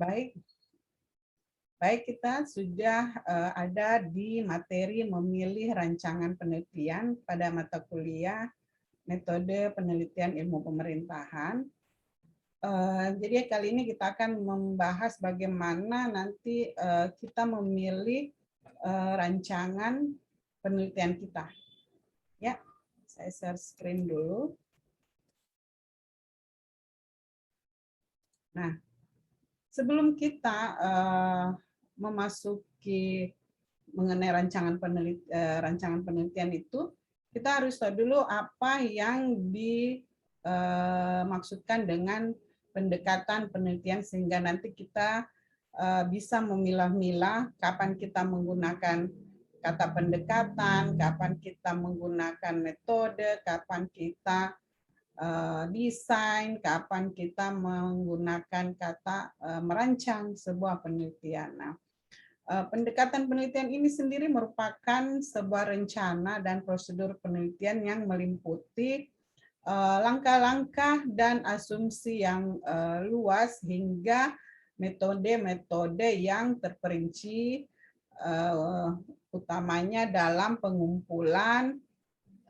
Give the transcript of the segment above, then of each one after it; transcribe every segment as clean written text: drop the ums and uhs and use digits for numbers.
Baik, baik kita sudah ada di materi memilih rancangan penelitian pada mata kuliah metode penelitian ilmu pemerintahan. Jadi kali ini kita akan membahas bagaimana nanti kita memilih rancangan penelitian kita. Ya, saya share screen dulu. Nah, sebelum kita memasuki mengenai rancangan penelitian itu, kita harus tahu dulu apa yang dimaksudkan dengan pendekatan penelitian sehingga nanti kita bisa memilah-milah kapan kita menggunakan kata pendekatan, kapan kita menggunakan metode, kapan kita desain, kapan kita menggunakan kata merancang sebuah penelitian. Nah, pendekatan penelitian ini sendiri merupakan sebuah rencana dan prosedur penelitian yang meliputi langkah-langkah dan asumsi yang luas hingga metode-metode yang terperinci, utamanya dalam pengumpulan,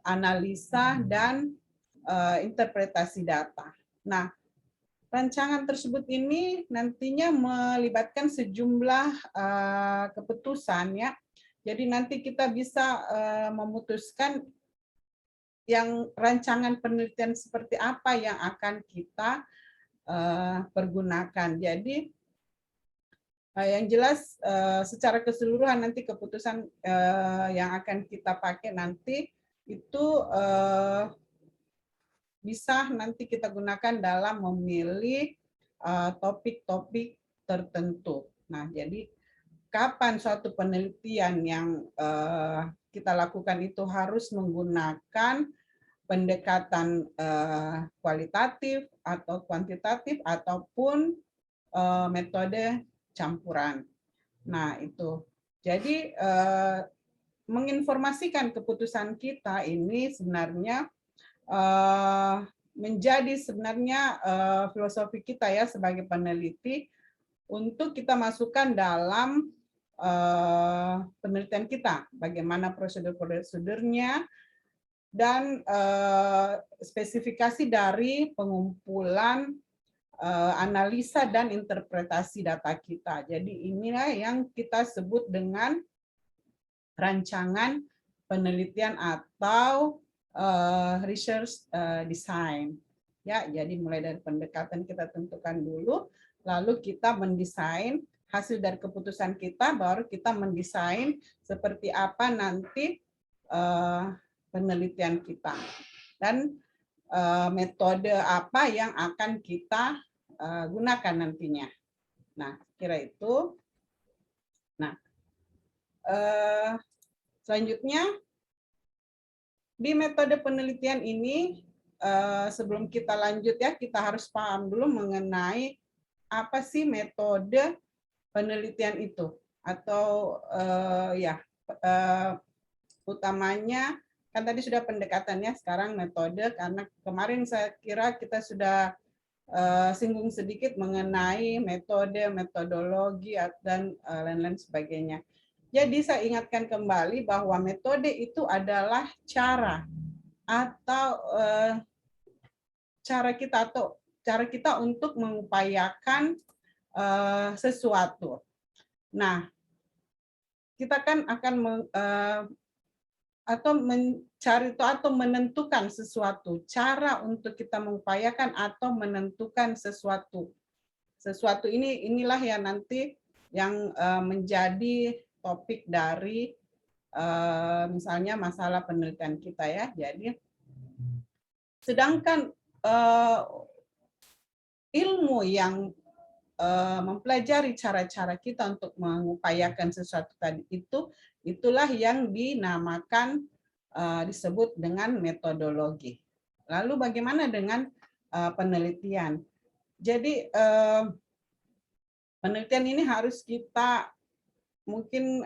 analisa, dan interpretasi data. Nah, rancangan tersebut ini nantinya melibatkan sejumlah keputusan ya. Jadi nanti kita bisa memutuskan yang rancangan penelitian seperti apa yang akan kita pergunakan. Jadi yang jelas secara keseluruhan nanti keputusan yang akan kita pakai nanti itu bisa nanti kita gunakan dalam memilih topik-topik tertentu. Nah, jadi kapan suatu penelitian yang kita lakukan itu harus menggunakan pendekatan kualitatif atau kuantitatif ataupun metode campuran. Nah, itu. Jadi menginformasikan keputusan kita ini sebenarnya menjadi sebenarnya filosofi kita ya sebagai peneliti untuk kita masukkan dalam penelitian kita, bagaimana prosedur-prosedurnya dan spesifikasi dari pengumpulan analisa dan interpretasi data kita. Jadi inilah yang kita sebut dengan rancangan penelitian atau research design. Ya, jadi mulai dari pendekatan kita tentukan dulu, lalu kita mendesain hasil dari keputusan kita, baru kita mendesain seperti apa nanti penelitian kita dan metode apa yang akan kita gunakan nantinya. Nah, kira itu. Nah, selanjutnya di metode penelitian ini, sebelum kita lanjut ya, kita harus paham dulu mengenai apa sih metode penelitian itu, atau utamanya kan tadi sudah pendekatannya, sekarang metode, karena kemarin saya kira kita sudah singgung sedikit mengenai metode, metodologi dan lain-lain sebagainya. Jadi saya ingatkan kembali bahwa metode itu adalah cara atau cara kita untuk mengupayakan sesuatu. Nah, kita kan akan mencari atau menentukan sesuatu, cara untuk kita mengupayakan atau menentukan sesuatu. Sesuatu inilah yang nanti yang menjadi topik dari misalnya masalah penelitian kita ya. Jadi sedangkan ilmu yang mempelajari cara-cara kita untuk mengupayakan sesuatu tadi itulah yang dinamakan disebut dengan metodologi. Lalu bagaimana dengan penelitian? Jadi penelitian ini harus kita mungkin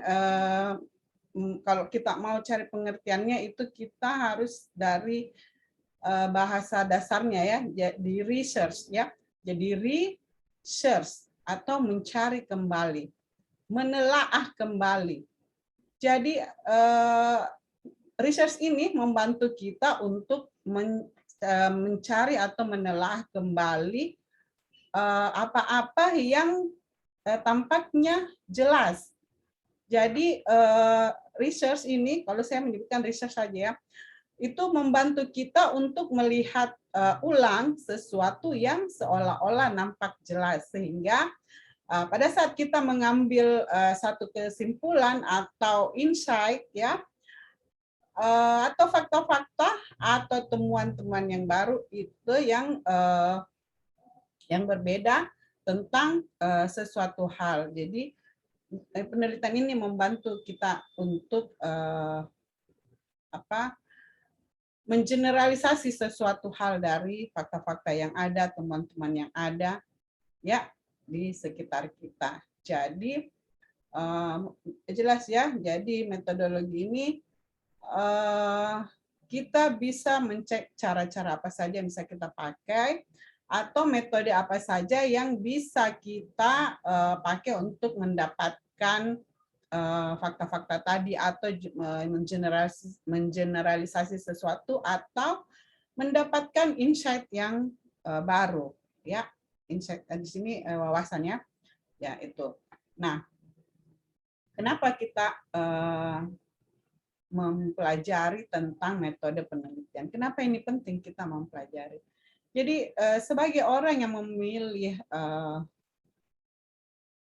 kalau kita mau cari pengertiannya itu kita harus dari bahasa dasarnya ya, di research ya. Jadi research atau mencari kembali, menelaah kembali. Jadi research ini membantu kita untuk mencari atau menelaah kembali apa-apa yang tampaknya jelas. Jadi research ini, kalau saya menyebutkan research saja ya, itu membantu kita untuk melihat ulang sesuatu yang seolah-olah nampak jelas, sehingga pada saat kita mengambil satu kesimpulan atau insight ya, atau fakta-fakta atau temuan-temuan yang baru itu yang berbeda tentang sesuatu hal. Jadi penelitian ini membantu kita untuk mengeneralisasi sesuatu hal dari fakta-fakta yang ada, teman-teman yang ada ya di sekitar kita. Jadi jelas ya, jadi metodologi ini kita bisa mencek cara-cara apa saja yang bisa kita pakai atau metode apa saja yang bisa kita pakai untuk mendapatkan fakta-fakta tadi atau mengeneralisasi sesuatu atau mendapatkan insight yang baru ya. Insight di sini wawasannya ya itu. Nah, kenapa kita mempelajari tentang metode penelitian? Kenapa ini penting kita mempelajari? Jadi sebagai orang yang memilih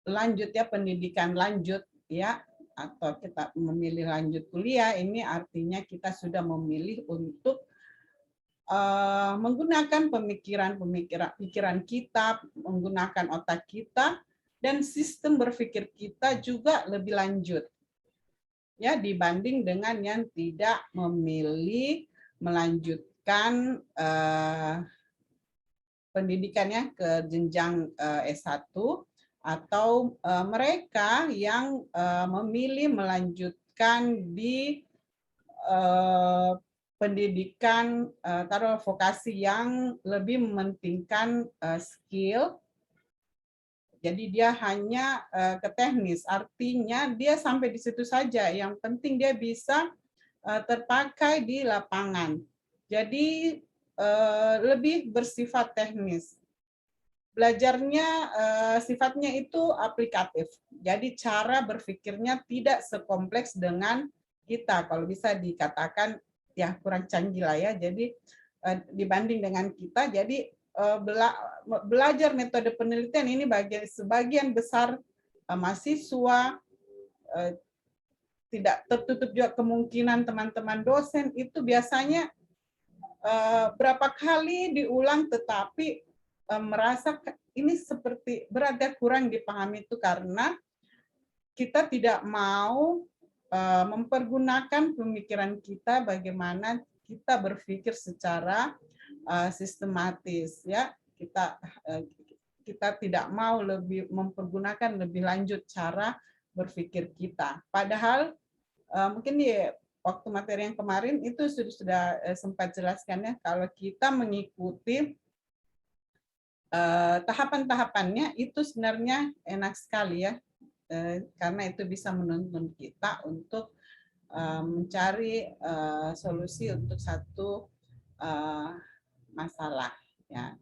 lanjut ya, pendidikan lanjut ya, atau kita memilih lanjut kuliah, ini artinya kita sudah memilih untuk menggunakan pikiran kita, menggunakan otak kita, dan sistem berpikir kita juga lebih lanjut ya dibanding dengan yang tidak memilih melanjutkan pendidikannya ke jenjang S1 atau mereka yang memilih melanjutkan di pendidikan taruh vokasi yang lebih mementingkan skill. Jadi dia hanya ke teknis, artinya dia sampai di situ saja. Yang penting dia bisa terpakai di lapangan. Jadi lebih bersifat teknis. Belajarnya sifatnya itu aplikatif. Jadi cara berpikirnya tidak sekompleks dengan kita. Kalau bisa dikatakan ya kurang canggih lah ya. Jadi dibanding dengan kita, jadi belajar metode penelitian ini bagi sebagian besar mahasiswa, tidak tertutup juga kemungkinan teman-teman dosen itu biasanya berapa kali diulang tetapi merasa ini seperti berada kurang dipahami itu karena kita tidak mau mempergunakan pemikiran kita bagaimana kita berpikir secara sistematis ya. Kita tidak mau lebih mempergunakan lebih lanjut cara berpikir kita. Padahal mungkin di waktu materi yang kemarin itu sudah sempat jelaskan ya, kalau kita mengikuti tahapan-tahapannya itu sebenarnya enak sekali ya, karena itu bisa menuntun kita untuk mencari solusi untuk satu masalah ya.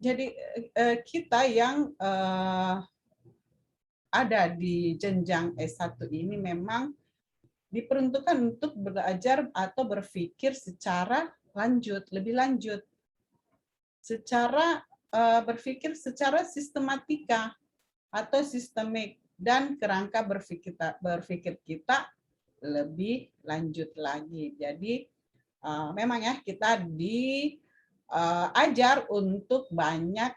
Jadi kita yang ada di jenjang S1 ini memang diperuntukkan untuk belajar atau berpikir secara lanjut, lebih lanjut. Secara berpikir secara sistematika atau sistemik, dan kerangka berpikir kita lebih lanjut lagi. Jadi memang ya kita diajar untuk banyak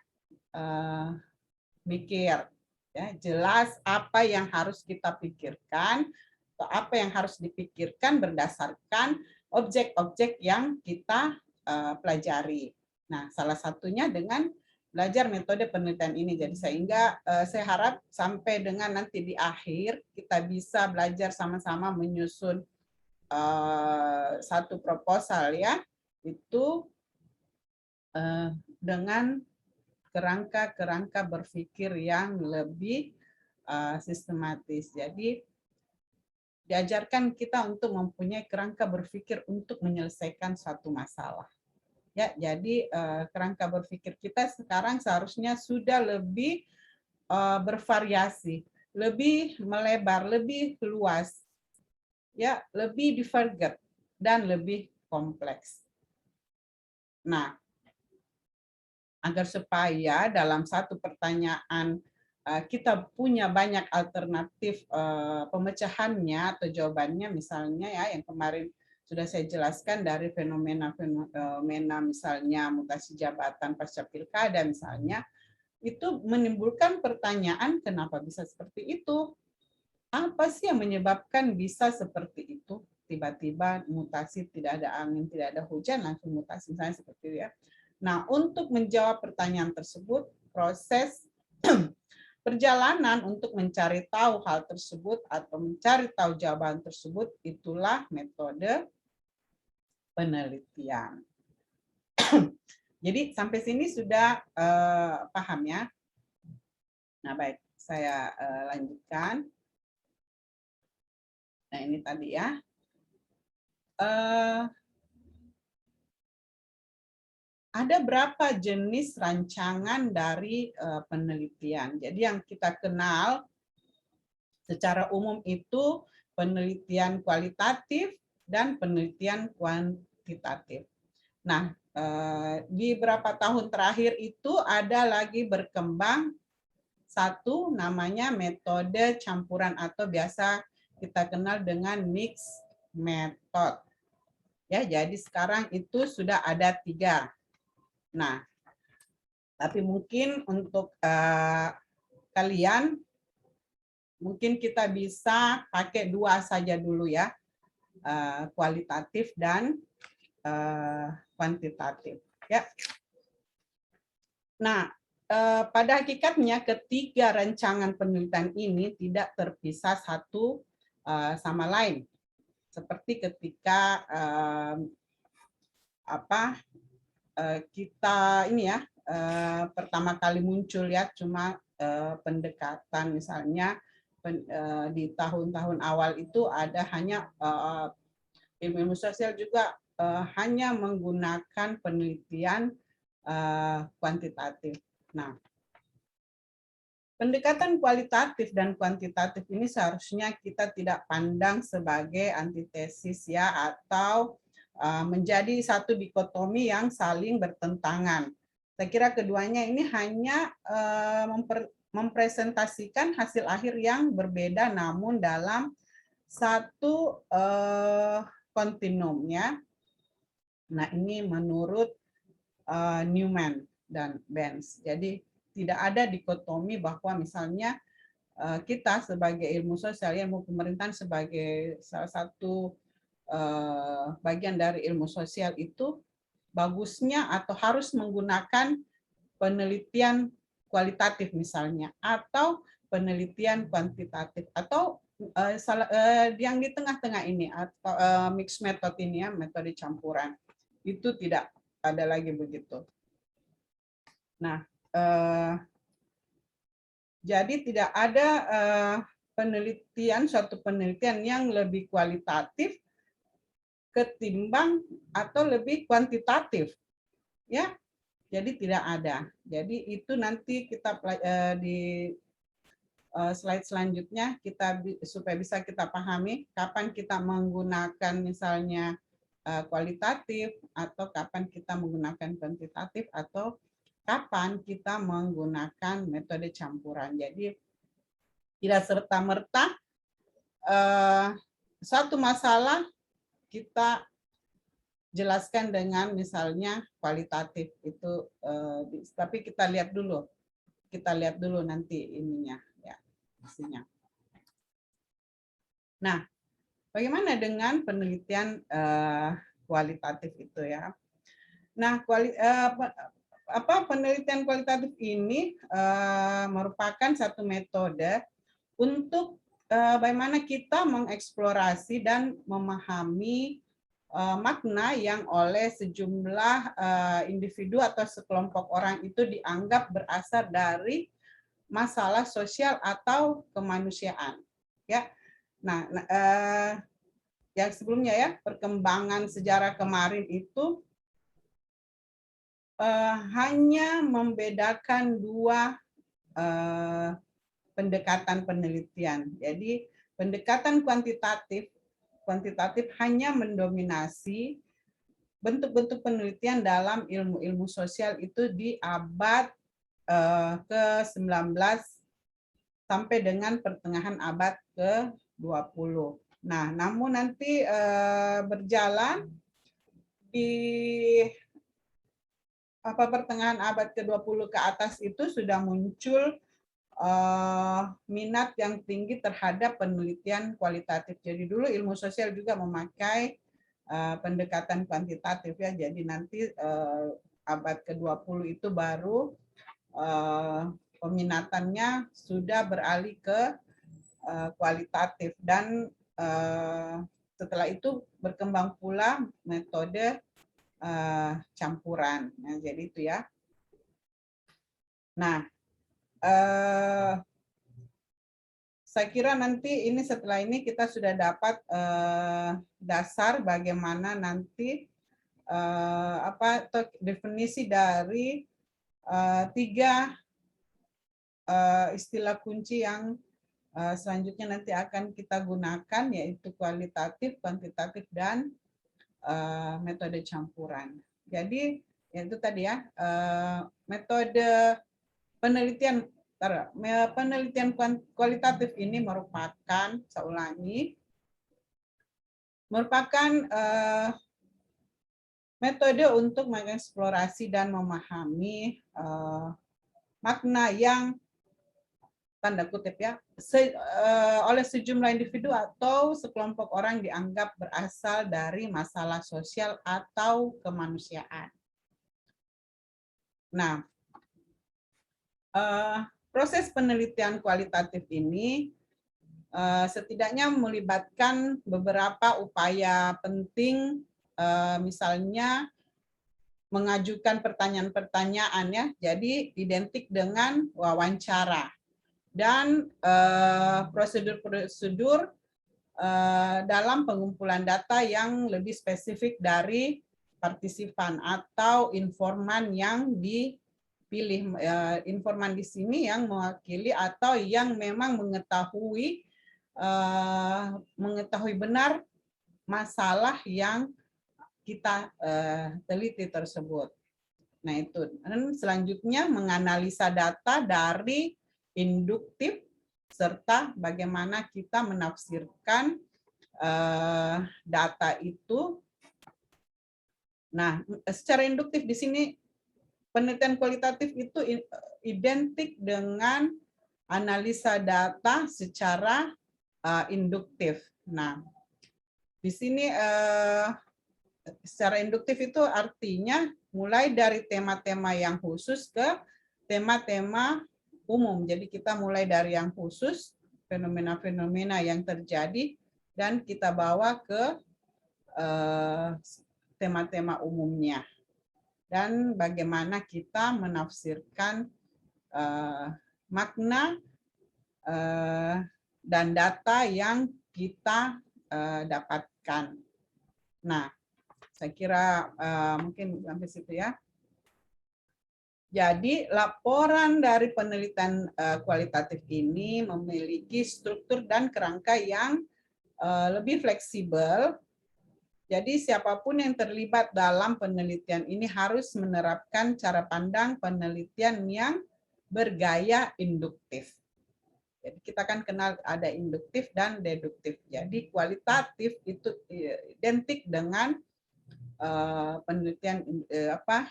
mikir, ya jelas apa yang harus kita pikirkan atau apa yang harus dipikirkan berdasarkan objek-objek yang kita pelajari. Nah, salah satunya dengan belajar metode penelitian ini. Jadi sehingga saya harap sampai dengan nanti di akhir kita bisa belajar sama-sama menyusun satu proposal ya, itu dengan kerangka-kerangka berpikir yang lebih sistematis. Jadi diajarkan kita untuk mempunyai kerangka berpikir untuk menyelesaikan suatu masalah. Ya, jadi kerangka berpikir kita sekarang seharusnya sudah lebih bervariasi, lebih melebar, lebih luas, ya, lebih divergent dan lebih kompleks. Nah, agar supaya dalam satu pertanyaan kita punya banyak alternatif pemecahannya atau jawabannya, misalnya ya yang kemarin sudah saya jelaskan dari fenomena misalnya mutasi jabatan pasca pilkada misalnya, itu menimbulkan pertanyaan kenapa bisa seperti itu? Apa sih yang menyebabkan bisa seperti itu? Tiba-tiba mutasi, tidak ada angin, tidak ada hujan, langsung mutasi misalnya seperti itu ya. Nah, untuk menjawab pertanyaan tersebut, proses perjalanan untuk mencari tahu hal tersebut atau mencari tahu jawaban tersebut, itulah metode penelitian. Jadi sampai sini sudah paham ya? Nah, baik, saya lanjutkan. Nah, ini tadi ya. Ada berapa jenis rancangan dari penelitian. Jadi yang kita kenal secara umum itu penelitian kualitatif dan penelitian kuantitatif. Nah, di beberapa tahun terakhir itu ada lagi berkembang satu namanya metode campuran atau biasa kita kenal dengan mixed method. Ya, jadi sekarang itu sudah ada 3. Nah, tapi mungkin untuk kalian, mungkin kita bisa pakai 2 saja dulu ya, kualitatif dan kuantitatif. Ya. Nah, pada hakikatnya ketiga rancangan penelitian ini tidak terpisah satu sama lain. Seperti ketika kita ini ya pertama kali muncul ya cuma pendekatan misalnya di tahun-tahun awal itu ada hanya ilmu sosial juga hanya menggunakan penelitian kuantitatif. Nah, pendekatan kualitatif dan kuantitatif ini seharusnya kita tidak pandang sebagai antitesis ya atau menjadi satu dikotomi yang saling bertentangan. Saya kira keduanya ini hanya mempresentasikan hasil akhir yang berbeda namun dalam satu kontinum ya. Nah, ini menurut Newman dan Benz. Jadi tidak ada dikotomi bahwa misalnya kita sebagai ilmu sosial, ilmu pemerintahan sebagai salah satu bagian dari ilmu sosial itu bagusnya atau harus menggunakan penelitian kualitatif misalnya atau penelitian kuantitatif atau yang di tengah-tengah ini atau mixed method ini ya, metode campuran. Itu tidak ada lagi begitu. Nah, jadi tidak ada suatu penelitian yang lebih kualitatif ketimbang atau lebih kuantitatif, ya. Jadi tidak ada. Jadi itu nanti kita di slide selanjutnya kita supaya bisa kita pahami kapan kita menggunakan misalnya kualitatif atau kapan kita menggunakan kuantitatif atau kapan kita menggunakan metode campuran. Jadi tidak serta-merta satu masalah kita jelaskan dengan misalnya kualitatif itu, tapi kita lihat dulu nanti ininya ya hasilnya. Nah, bagaimana dengan penelitian kualitatif itu ya? Nah, penelitian kualitatif ini merupakan satu metode untuk bagaimana kita mengeksplorasi dan memahami makna yang oleh sejumlah individu atau sekelompok orang itu dianggap berasal dari masalah sosial atau kemanusiaan. Ya, nah, yang sebelumnya ya, perkembangan sejarah kemarin itu hanya membedakan dua pendekatan penelitian. Jadi pendekatan kuantitatif hanya mendominasi bentuk-bentuk penelitian dalam ilmu-ilmu sosial itu di abad ke-19 sampai dengan pertengahan abad ke-20. Nah, namun nanti berjalan di pertengahan abad ke-20 ke atas itu sudah muncul minat yang tinggi terhadap penelitian kualitatif. Jadi dulu ilmu sosial juga memakai pendekatan kuantitatif ya. Jadi nanti abad ke-20 itu baru peminatannya sudah beralih ke kualitatif dan setelah itu berkembang pula metode campuran. Nah, jadi itu ya. Nah, saya kira nanti ini setelah ini kita sudah dapat dasar bagaimana nanti definisi dari tiga istilah kunci yang selanjutnya nanti akan kita gunakan, yaitu kualitatif, kuantitatif, dan metode campuran. Jadi itu tadi ya, metode penelitian kualitatif ini merupakan, saya ulangi, merupakan metode untuk mengeksplorasi dan memahami makna yang tanda kutip ya oleh sejumlah individu atau sekelompok orang dianggap berasal dari masalah sosial atau kemanusiaan. Nah, proses penelitian kualitatif ini setidaknya melibatkan beberapa upaya penting, misalnya mengajukan pertanyaan-pertanyaan ya, jadi identik dengan wawancara dan prosedur-prosedur dalam pengumpulan data yang lebih spesifik dari partisipan atau informan yang dipilih. Informan di sini yang mewakili atau yang memang mengetahui benar masalah yang kita teliti tersebut. Nah itu. Dan selanjutnya menganalisa data dari induktif serta bagaimana kita menafsirkan data itu. Nah, secara induktif di sini penelitian kualitatif itu identik dengan analisa data secara induktif. Nah, di sini secara induktif itu artinya mulai dari tema-tema yang khusus ke tema-tema umum. Jadi kita mulai dari yang khusus, fenomena-fenomena yang terjadi, dan kita bawa ke tema-tema umumnya. Dan bagaimana kita menafsirkan makna dan data yang kita dapatkan. Nah, saya kira mungkin sampai situ ya. Jadi laporan dari penelitian kualitatif ini memiliki struktur dan kerangka yang lebih fleksibel. Jadi siapapun yang terlibat dalam penelitian ini harus menerapkan cara pandang penelitian yang bergaya induktif. Jadi kita kan kenal ada induktif dan deduktif. Jadi kualitatif itu identik dengan penelitian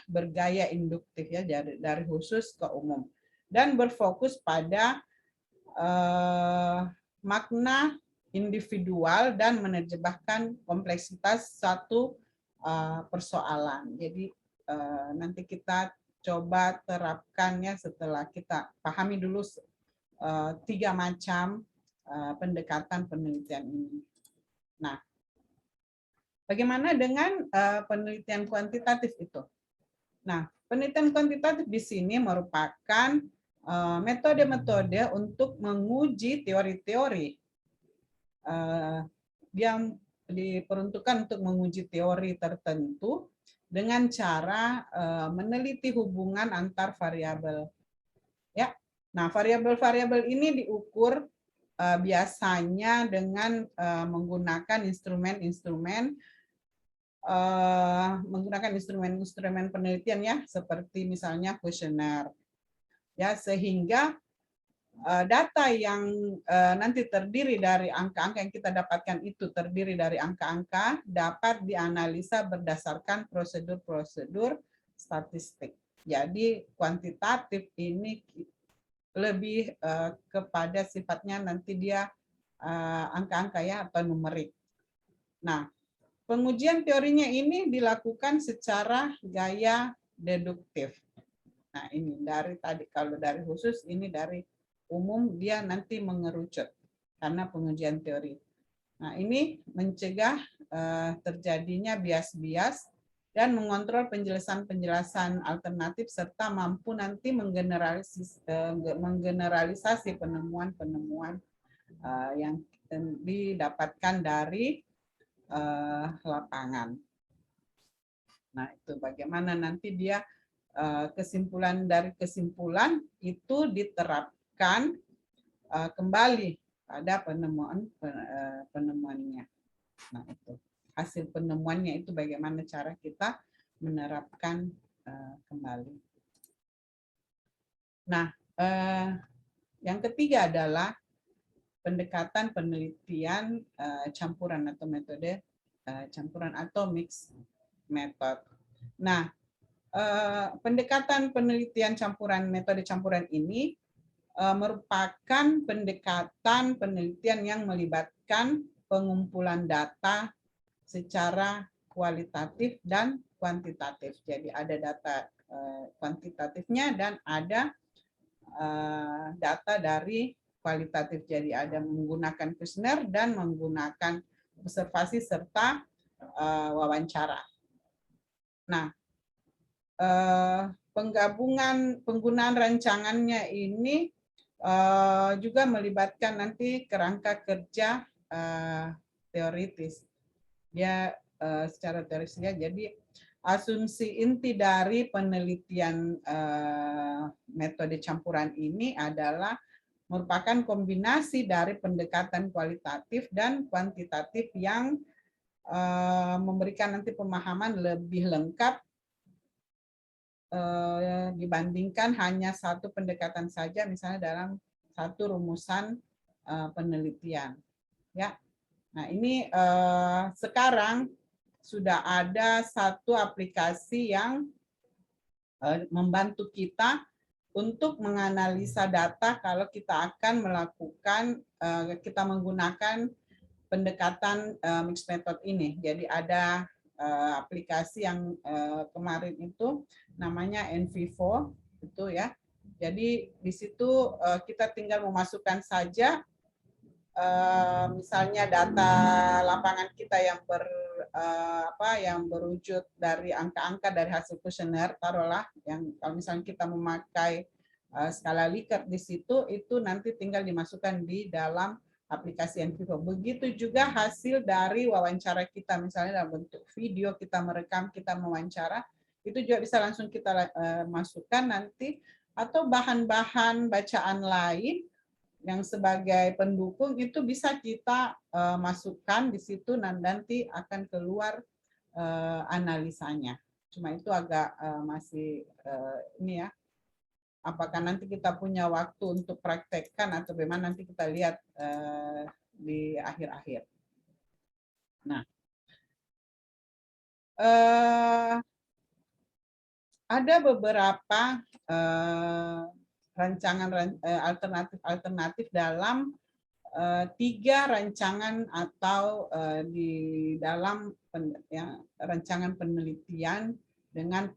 bergaya induktif ya, dari khusus ke umum, dan berfokus pada makna individual dan menerjemahkan kompleksitas satu persoalan. Jadi nanti kita coba terapkan ya setelah kita pahami dulu tiga macam pendekatan penelitian ini. Nah, Bagaimana dengan penelitian kuantitatif itu? Nah, penelitian kuantitatif di sini merupakan metode-metode untuk menguji teori-teori yang diperuntukkan untuk menguji teori tertentu dengan cara meneliti hubungan antar variabel. Ya, nah variabel-variabel ini diukur biasanya dengan menggunakan instrumen-instrumen penelitian ya, seperti misalnya kuesioner. Ya, sehingga data yang nanti terdiri dari angka-angka yang kita dapatkan itu terdiri dari angka-angka dapat dianalisa berdasarkan prosedur-prosedur statistik. Jadi kuantitatif ini lebih kepada sifatnya nanti dia angka-angka ya atau numerik. Nah, pengujian teorinya ini dilakukan secara gaya deduktif. Nah, ini dari tadi, kalau dari khusus, ini dari umum, dia nanti mengerucut karena pengujian teori. Nah, ini mencegah terjadinya bias-bias dan mengontrol penjelasan-penjelasan alternatif serta mampu nanti menggeneralisasi penemuan-penemuan yang didapatkan dari lapangan. Nah, itu bagaimana nanti dia kesimpulan dari kesimpulan itu diterapkan kembali pada penemuannya. Nah, itu hasil penemuannya itu bagaimana cara kita menerapkan kembali. Nah, yang ketiga adalah pendekatan penelitian campuran atau metode campuran atau mix method. Nah, pendekatan penelitian campuran metode campuran ini merupakan pendekatan penelitian yang melibatkan pengumpulan data secara kualitatif dan kuantitatif. Jadi ada data kuantitatifnya dan ada data dari kualitatif. Jadi ada menggunakan kuesioner dan menggunakan observasi serta wawancara. Nah, penggunaan rancangannya ini juga melibatkan nanti kerangka kerja teoritis. Dia secara teoritisnya, jadi asumsi inti dari penelitian metode campuran ini adalah merupakan kombinasi dari pendekatan kualitatif dan kuantitatif yang memberikan nanti pemahaman lebih lengkap dibandingkan hanya satu pendekatan saja, misalnya dalam satu rumusan penelitian. Ya, nah ini sekarang sudah ada satu aplikasi yang membantu kita untuk menganalisa data kalau kita akan melakukan, kita menggunakan pendekatan mixed method ini. Jadi ada aplikasi yang kemarin itu namanya NVivo itu ya. Jadi di situ kita tinggal memasukkan saja misalnya data lapangan kita yang yang berwujud dari angka-angka dari hasil kuesioner, taruhlah yang kalau misalnya kita memakai skala Likert di situ, itu nanti tinggal dimasukkan di dalam aplikasi NVivo. Begitu juga hasil dari wawancara kita, misalnya dalam bentuk video kita merekam, kita mewawancara, itu juga bisa langsung kita masukkan nanti, atau bahan-bahan bacaan lain yang sebagai pendukung itu bisa kita masukkan di situ dan nanti akan keluar analisanya. Cuma itu agak masih ini ya. Apakah nanti kita punya waktu untuk praktekkan atau bagaimana, nanti kita lihat di akhir-akhir. Nah, ada beberapa rancangan alternatif dalam 3 rancangan atau di dalam rancangan penelitian dengan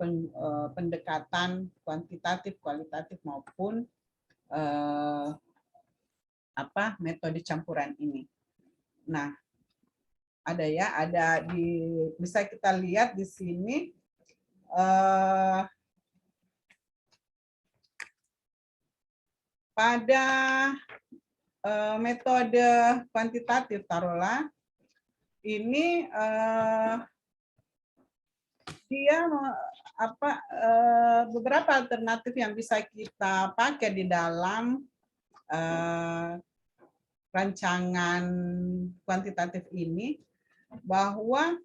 pendekatan kuantitatif, kualitatif maupun metode campuran ini. Nah, ada ya, ada bisa kita lihat di sini pada metode kuantitatif taruhlah ini dia beberapa alternatif yang bisa kita pakai di dalam rancangan kuantitatif ini, bahwa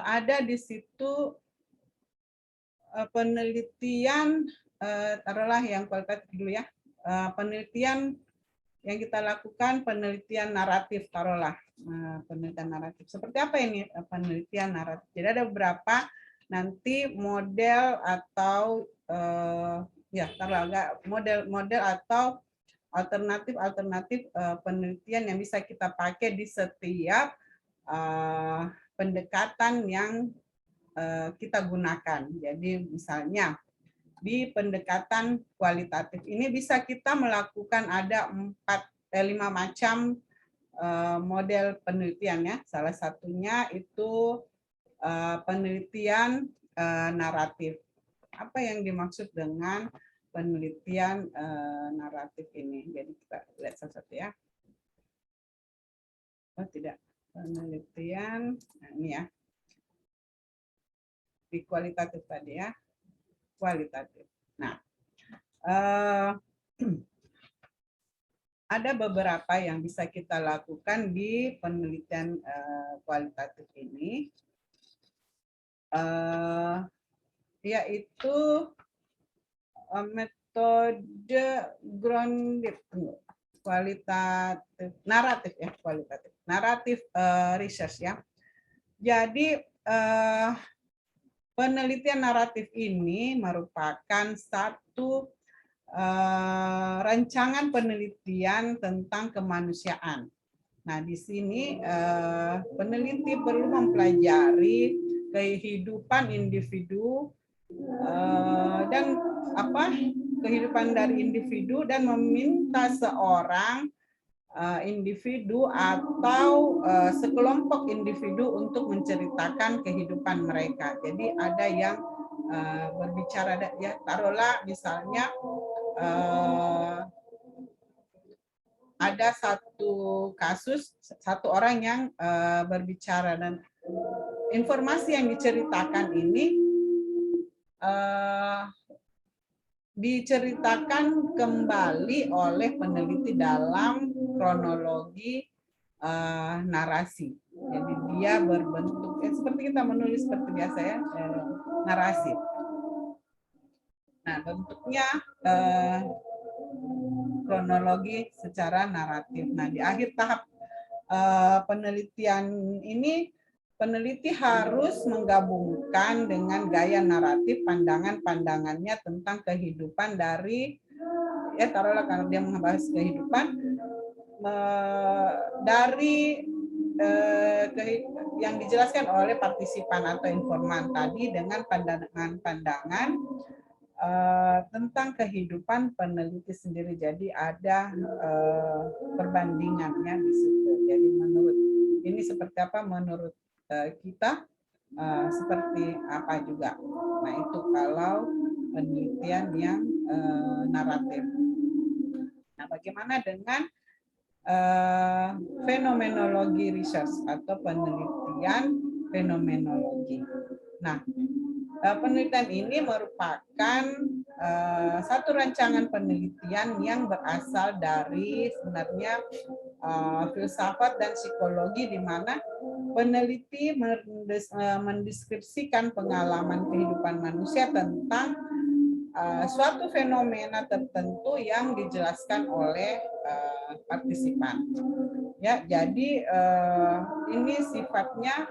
ada di situ penelitian, taruhlah yang kualitatif dulu ya, penelitian yang kita lakukan, penelitian naratif, taruhlah penelitian naratif. Seperti apa ini penelitian naratif? Jadi ada beberapa nanti model atau ya taruhlah model atau alternatif penelitian yang bisa kita pakai di setiap pendekatan yang kita gunakan. Jadi misalnya di pendekatan kualitatif ini bisa kita melakukan ada 5 macam model penelitian ya. Salah satunya itu penelitian naratif. Apa yang dimaksud dengan penelitian naratif ini? Jadi kita lihat satu-satu ya. Oh tidak, penelitian ini ya. Di kualitatif tadi ya. Kualitatif. Nah, ada beberapa yang bisa kita lakukan di penelitian kualitatif ini, yaitu metode grounded kualitatif naratif ya, kualitatif naratif research ya. Jadi penelitian naratif ini merupakan satu rancangan penelitian tentang kemanusiaan. Nah, di sini peneliti perlu mempelajari kehidupan individu dan kehidupan dari individu dan meminta seorang individu atau sekelompok individu untuk menceritakan kehidupan mereka. Jadi ada yang berbicara ya, taruhlah misalnya ada satu kasus, satu orang yang berbicara dan informasi yang diceritakan ini diceritakan kembali oleh peneliti dalam kronologi narasi. Jadi dia berbentuk seperti kita menulis seperti biasa ya, narasi. Nah, bentuknya kronologi secara naratif. Nah, di akhir tahap penelitian ini, peneliti harus menggabungkan dengan gaya naratif pandangan-pandangannya tentang kehidupan dari, ya taruhlah karena dia membahas kehidupan, dari yang dijelaskan oleh partisipan atau informan tadi dengan pandangan-pandangan tentang kehidupan peneliti sendiri. Jadi ada perbandingannya di situ. Jadi menurut ini seperti apa menurut kita, seperti apa juga. Nah, itu kalau penelitian yang naratif. Nah, bagaimana dengan fenomenologi research atau penelitian fenomenologi? Nah, penelitian ini merupakan satu rancangan penelitian yang berasal dari sebenarnya filsafat dan psikologi, di mana peneliti mendeskripsikan pengalaman kehidupan manusia tentang suatu fenomena tertentu yang dijelaskan oleh partisipan. Ya, jadi ini sifatnya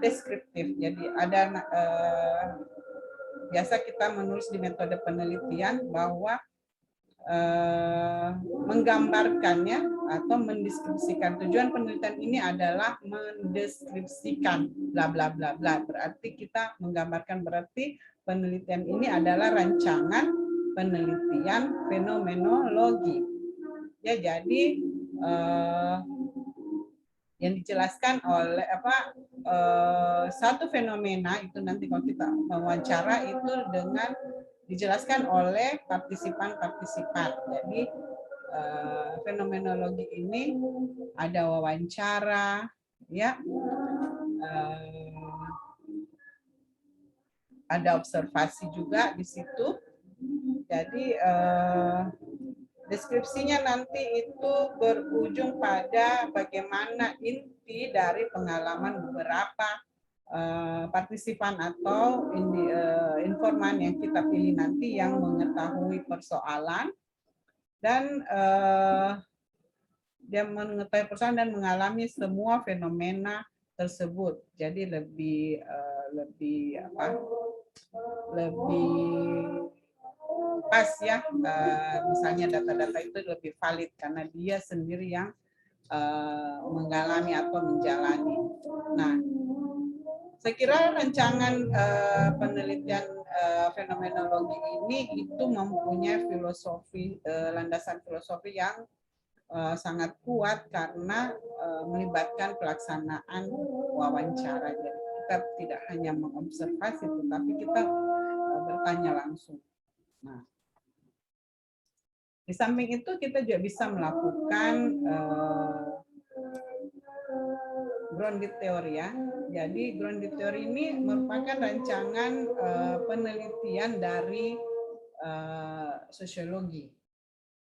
deskriptif. Jadi ada biasa kita menulis di metode penelitian bahwa menggambarkannya atau mendeskripsikan. Tujuan penelitian ini adalah mendeskripsikan bla bla bla bla. Berarti kita menggambarkan, berarti penelitian ini adalah rancangan penelitian fenomenologi. Ya, jadi yang dijelaskan oleh satu fenomena itu nanti kalau kita wawancara itu dengan dijelaskan oleh partisipan-partisipan. Jadi fenomenologi ini ada wawancara, ya, ada observasi juga di situ. Jadi deskripsinya nanti itu berujung pada bagaimana inti dari pengalaman beberapa partisipan atau informan yang kita pilih nanti yang mengetahui persoalan dan dia mengetahui persoalan dan mengalami semua fenomena tersebut. Jadi lebih pas ya, misalnya data-data itu lebih valid karena dia sendiri yang mengalami atau menjalani. Nah, saya kira rancangan penelitian fenomenologi ini itu mempunyai filosofi, landasan filosofi yang sangat kuat karena melibatkan pelaksanaan wawancara. Jadi kita tidak hanya mengobservasi, tetapi kita bertanya langsung. Nah, di samping itu kita juga bisa melakukan grounded theory ya. Jadi grounded theory ini merupakan rancangan penelitian dari sosiologi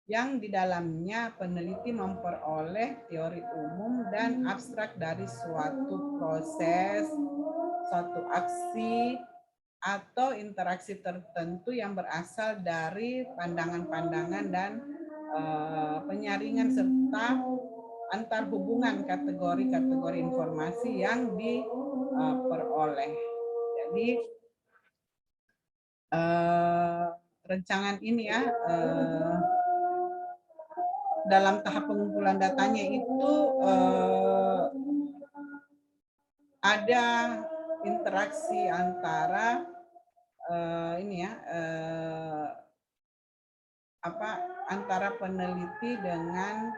yang di dalamnya peneliti memperoleh teori umum dan abstrak dari suatu proses, suatu aksi, atau interaksi tertentu yang berasal dari pandangan-pandangan dan penyaringan serta antar hubungan kategori-kategori informasi yang diperoleh. Jadi rancangan ini ya dalam tahap pengumpulan datanya itu ada interaksi antara antara peneliti dengan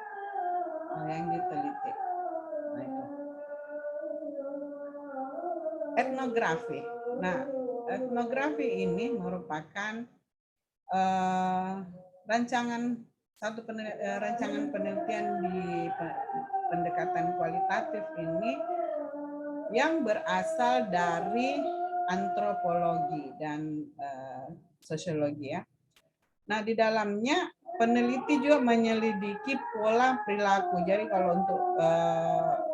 yang diteliti. Nah, itu. Etnografi. Nah, etnografi ini merupakan rancangan penelitian di pendekatan kualitatif ini yang berasal dari antropologi dan sosiologi ya. Nah, di dalamnya peneliti juga menyelidiki pola perilaku. Jadi kalau untuk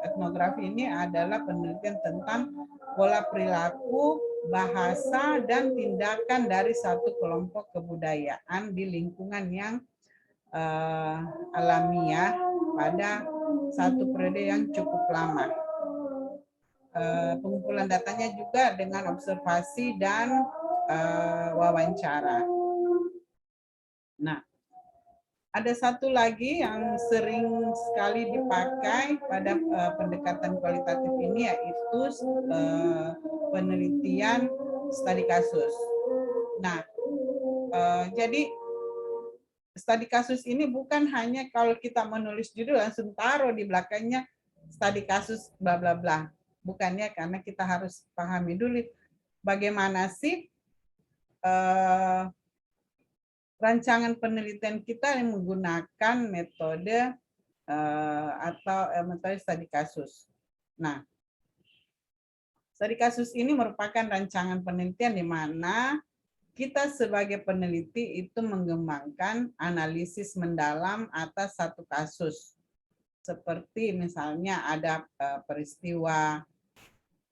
etnografi ini adalah penelitian tentang pola perilaku, bahasa, dan tindakan dari satu kelompok kebudayaan di lingkungan yang alamiah pada satu periode yang cukup lama. Pengumpulan datanya juga dengan observasi dan wawancara. Nah, ada satu lagi yang sering sekali dipakai pada pendekatan kualitatif ini yaitu penelitian studi kasus. Nah, jadi studi kasus ini bukan hanya kalau kita menulis judul langsung taruh di belakangnya studi kasus bla bla bla. Bukannya karena kita harus pahami dulu bagaimana sih rancangan penelitian kita yang menggunakan metode atau metode studi kasus. Nah, studi kasus ini merupakan rancangan penelitian di mana kita sebagai peneliti itu mengembangkan analisis mendalam atas satu kasus. Seperti misalnya ada peristiwa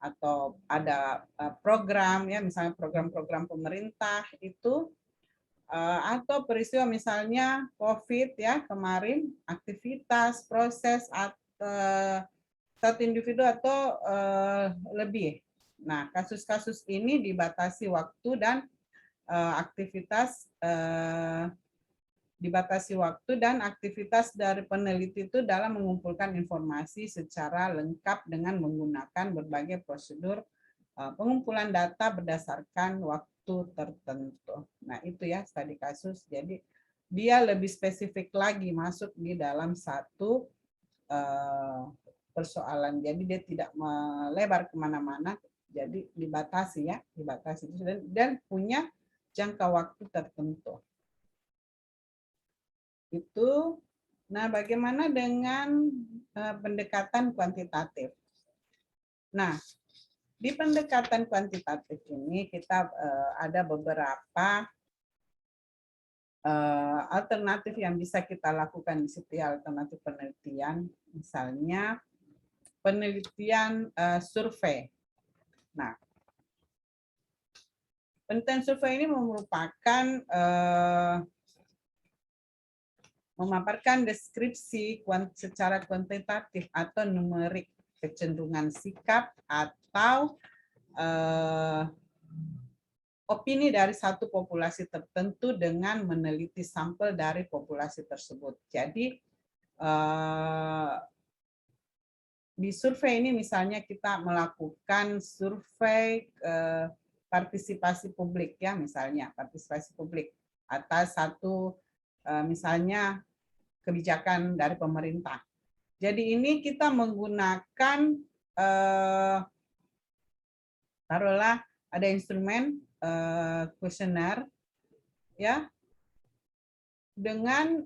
atau ada program ya, misalnya program-program pemerintah itu atau peristiwa misalnya COVID ya kemarin, aktivitas, proses atau satu individu atau lebih. Nah, kasus-kasus ini dibatasi waktu dan aktivitas dari peneliti itu dalam mengumpulkan informasi secara lengkap dengan menggunakan berbagai prosedur pengumpulan data berdasarkan waktu tertentu. Nah, itu ya studi kasus. Jadi dia lebih spesifik lagi masuk di dalam satu persoalan. Jadi dia tidak melebar kemana-mana, jadi dibatasi ya, dibatasi dan punya jangka waktu tertentu. Itu. Nah, bagaimana dengan pendekatan kuantitatif? Nah, di pendekatan kuantitatif ini kita ada beberapa alternatif yang bisa kita lakukan di situ, alternatif penelitian, misalnya penelitian survei. Nah, penelitian survei ini merupakan memaparkan deskripsi secara kuantitatif atau numerik kecenderungan sikap atau opini dari satu populasi tertentu dengan meneliti sampel dari populasi tersebut. Jadi di survei ini misalnya kita melakukan survei partisipasi publik ya, misalnya partisipasi publik atas satu misalnya kebijakan dari pemerintah. Jadi ini kita menggunakan taruhlah ada instrumen kuesioner ya, dengan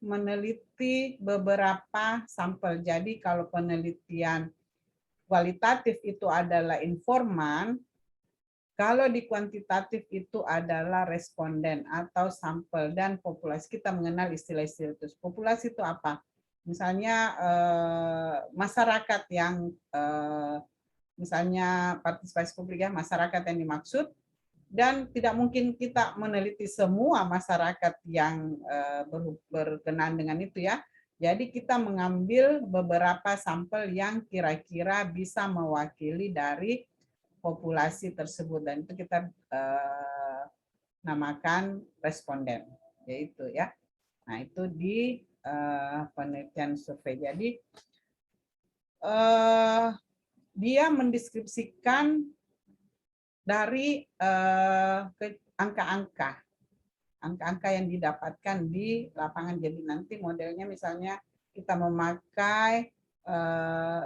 meneliti beberapa sampel. Jadi kalau penelitian kualitatif itu adalah informan, kalau di kuantitatif itu adalah responden atau sampel, dan populasi. Kita mengenal istilah-istilah itu. Populasi itu apa? Misalnya masyarakat yang misalnya partisipasi publik ya, masyarakat yang dimaksud, dan tidak mungkin kita meneliti semua masyarakat yang berkenan dengan itu ya. Jadi kita mengambil beberapa sampel yang kira-kira bisa mewakili dari populasi tersebut, dan itu kita namakan responden, yaitu ya. Nah itu di penelitian survei. Jadi dia mendeskripsikan dari angka-angka yang didapatkan di lapangan. Jadi nanti modelnya misalnya kita memakai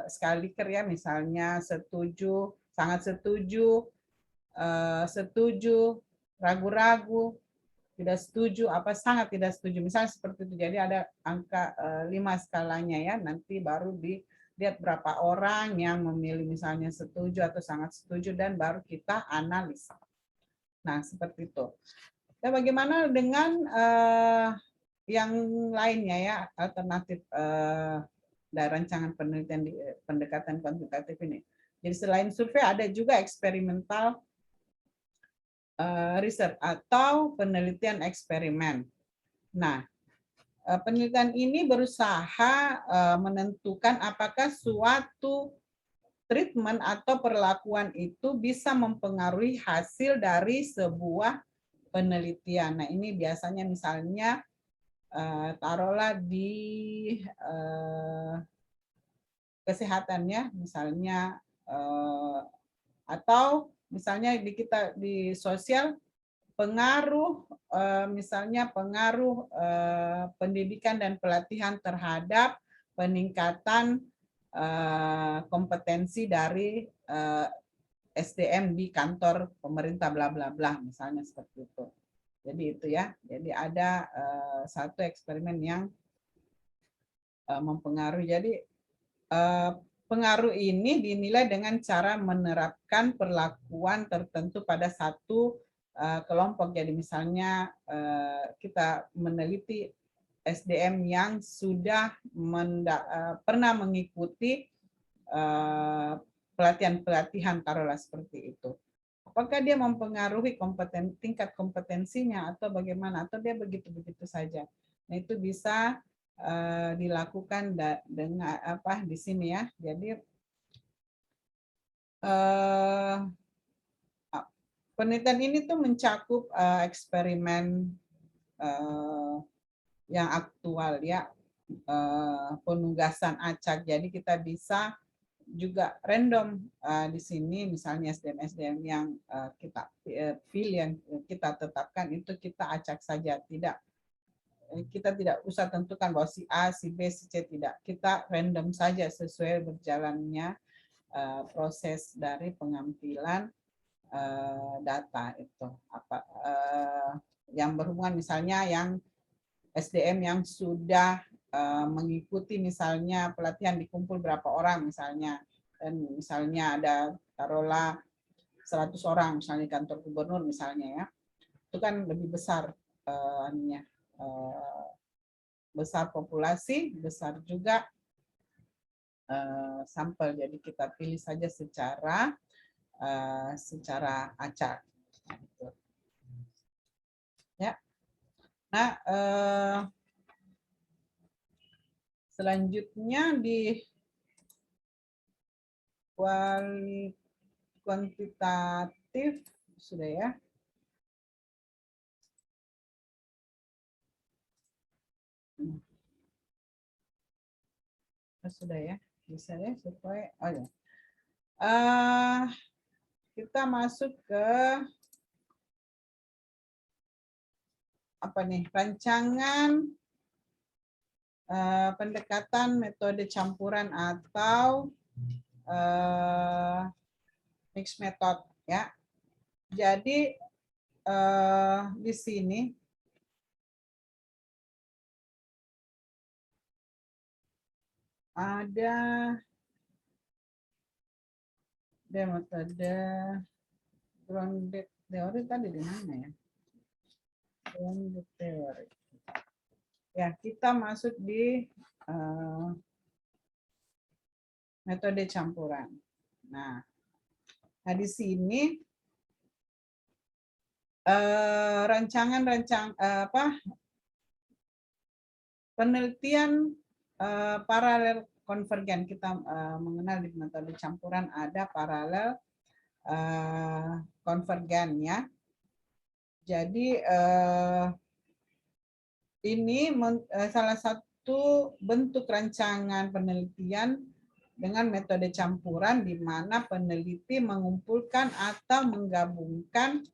skala Likert ya, misalnya setuju, sangat setuju, setuju, ragu-ragu, tidak setuju, apa sangat tidak setuju, misalnya seperti itu. Jadi ada angka 5 skalanya ya, nanti baru dilihat berapa orang yang memilih misalnya setuju atau sangat setuju, dan baru kita analisa. Nah seperti itu. Dan bagaimana dengan yang lainnya ya, alternatif dari rancangan penelitian di pendekatan kuantitatif ini. Jadi selain survei ada juga eksperimental research atau penelitian eksperimen. Nah, penelitian ini berusaha menentukan apakah suatu treatment atau perlakuan itu bisa mempengaruhi hasil dari sebuah penelitian. Nah, ini biasanya misalnya taruhlah di kesehatannya, misalnya atau misalnya di kita di sosial, pengaruh misalnya pengaruh pendidikan dan pelatihan terhadap peningkatan kompetensi dari SDM di kantor pemerintah bla bla bla, misalnya seperti itu. Jadi itu ya. Jadi ada satu eksperimen yang mempengaruhi. Jadi pengaruh ini dinilai dengan cara menerapkan perlakuan tertentu pada satu kelompok. Jadi misalnya kita meneliti SDM yang sudah pernah mengikuti pelatihan-pelatihan, taruhlah seperti itu. Apakah dia mempengaruhi tingkat kompetensinya atau bagaimana, atau dia begitu-begitu saja. Nah itu bisa dilakukan dengan apa di sini ya. Jadi penelitian ini tuh mencakup eksperimen yang aktual ya, penugasan acak. Jadi kita bisa juga random di sini, misalnya SDM yang kita pilih, yang kita tetapkan itu kita acak saja, tidak kita tidak usah tentukan bahwa si A, si B, si C, tidak. Kita random saja sesuai berjalannya proses dari pengambilan data itu. Yang berhubungan misalnya yang SDM yang sudah mengikuti misalnya pelatihan dikumpul berapa orang misalnya, dan misalnya ada taruhlah 100 orang misalnya di kantor gubernur misalnya ya, itu kan lebih besar besar populasi, besar juga sampel, jadi kita pilih saja secara acak. Ya. Nah, selanjutnya di kuantitatif sudah ya. Sudah ya, bisa ya supaya ya. Kita masuk ke apa nih, rancangan pendekatan metode campuran atau mixed method ya. Jadi di sini ada metode grounded theory tadi di mana ya? Grounded theory. Ya, kita masuk di metode campuran. Nah, di sini penelitian paralel konvergen. Kita mengenal di metode campuran ada paralel konvergen ya. Jadi ini salah satu bentuk rancangan penelitian dengan metode campuran di mana peneliti mengumpulkan atau menggabungkan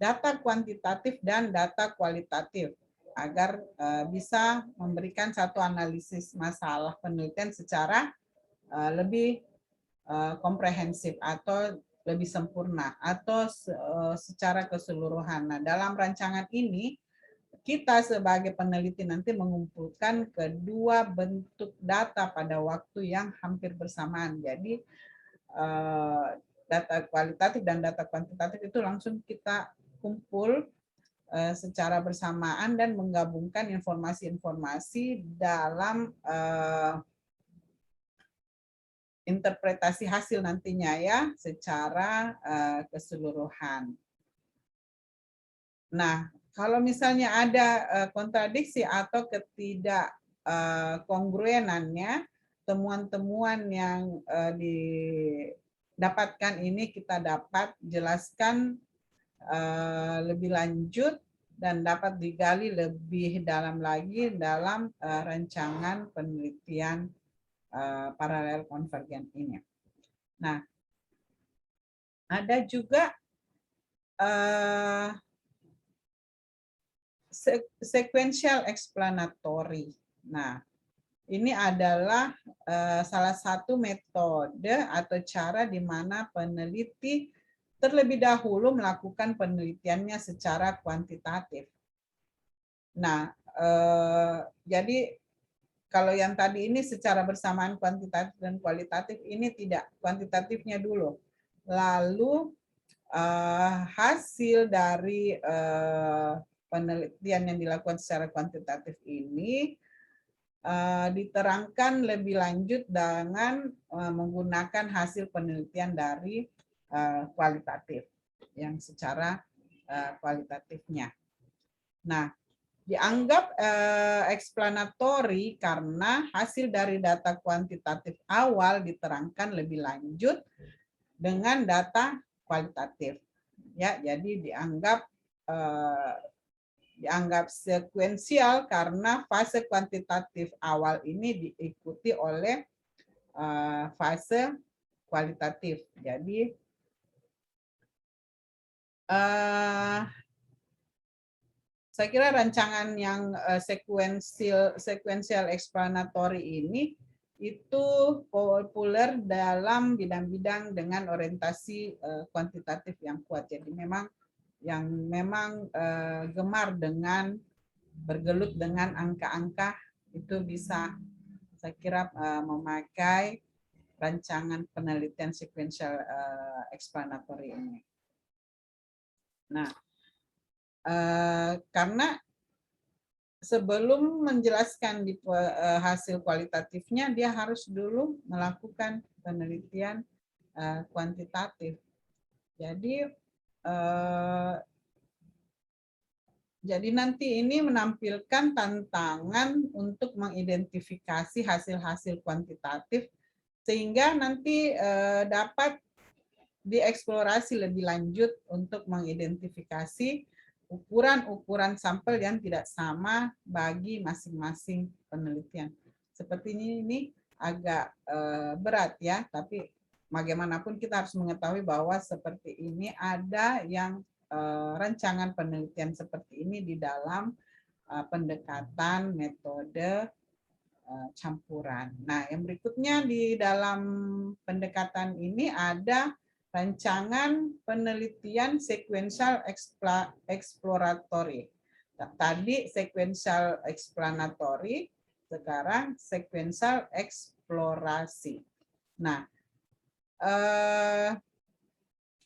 data kuantitatif dan data kualitatif agar bisa memberikan satu analisis masalah penelitian secara lebih komprehensif atau lebih sempurna atau secara keseluruhan. Nah, dalam rancangan ini kita sebagai peneliti nanti mengumpulkan kedua bentuk data pada waktu yang hampir bersamaan. Jadi data kualitatif dan data kuantitatif itu langsung kita kumpul secara bersamaan dan menggabungkan informasi-informasi dalam interpretasi hasil nantinya ya secara keseluruhan. Nah, kalau misalnya ada kontradiksi atau ketidakkongruenannya, temuan-temuan yang didapatkan ini kita dapat jelaskan lebih lanjut dan dapat digali lebih dalam lagi dalam rancangan penelitian paralel konvergen ini. Nah, ada juga sequential explanatory. Nah, ini adalah salah satu metode atau cara di mana peneliti terlebih dahulu melakukan penelitiannya secara kuantitatif. Nah, jadi kalau yang tadi ini secara bersamaan kuantitatif dan kualitatif, ini tidak, kuantitatifnya dulu. Lalu hasil dari penelitian yang dilakukan secara kuantitatif ini diterangkan lebih lanjut dengan menggunakan hasil penelitian dari kualitatif yang secara kualitatifnya. Nah, dianggap explanatory karena hasil dari data kuantitatif awal diterangkan lebih lanjut dengan data kualitatif. Ya, jadi dianggap sekuensial karena fase kuantitatif awal ini diikuti oleh fase kualitatif. Jadi saya kira rancangan yang sequential explanatory ini itu populer dalam bidang-bidang dengan orientasi kuantitatif yang kuat. Jadi memang gemar dengan bergelut dengan angka-angka itu bisa, saya kira, memakai rancangan penelitian sequential explanatory ini. Nah, karena sebelum menjelaskan di hasil kualitatifnya, dia harus dulu melakukan penelitian kuantitatif. Jadi nanti ini menampilkan tantangan untuk mengidentifikasi hasil-hasil kuantitatif sehingga nanti dapat dieksplorasi lebih lanjut untuk mengidentifikasi ukuran-ukuran sampel yang tidak sama bagi masing-masing penelitian. Seperti ini agak berat ya, tapi bagaimanapun kita harus mengetahui bahwa seperti ini ada yang rancangan penelitian seperti ini di dalam pendekatan metode campuran. Nah, yang berikutnya di dalam pendekatan ini ada rancangan penelitian sequential exploratory. Tadi sequential explanatory, sekarang sequential eksplorasi. Nah,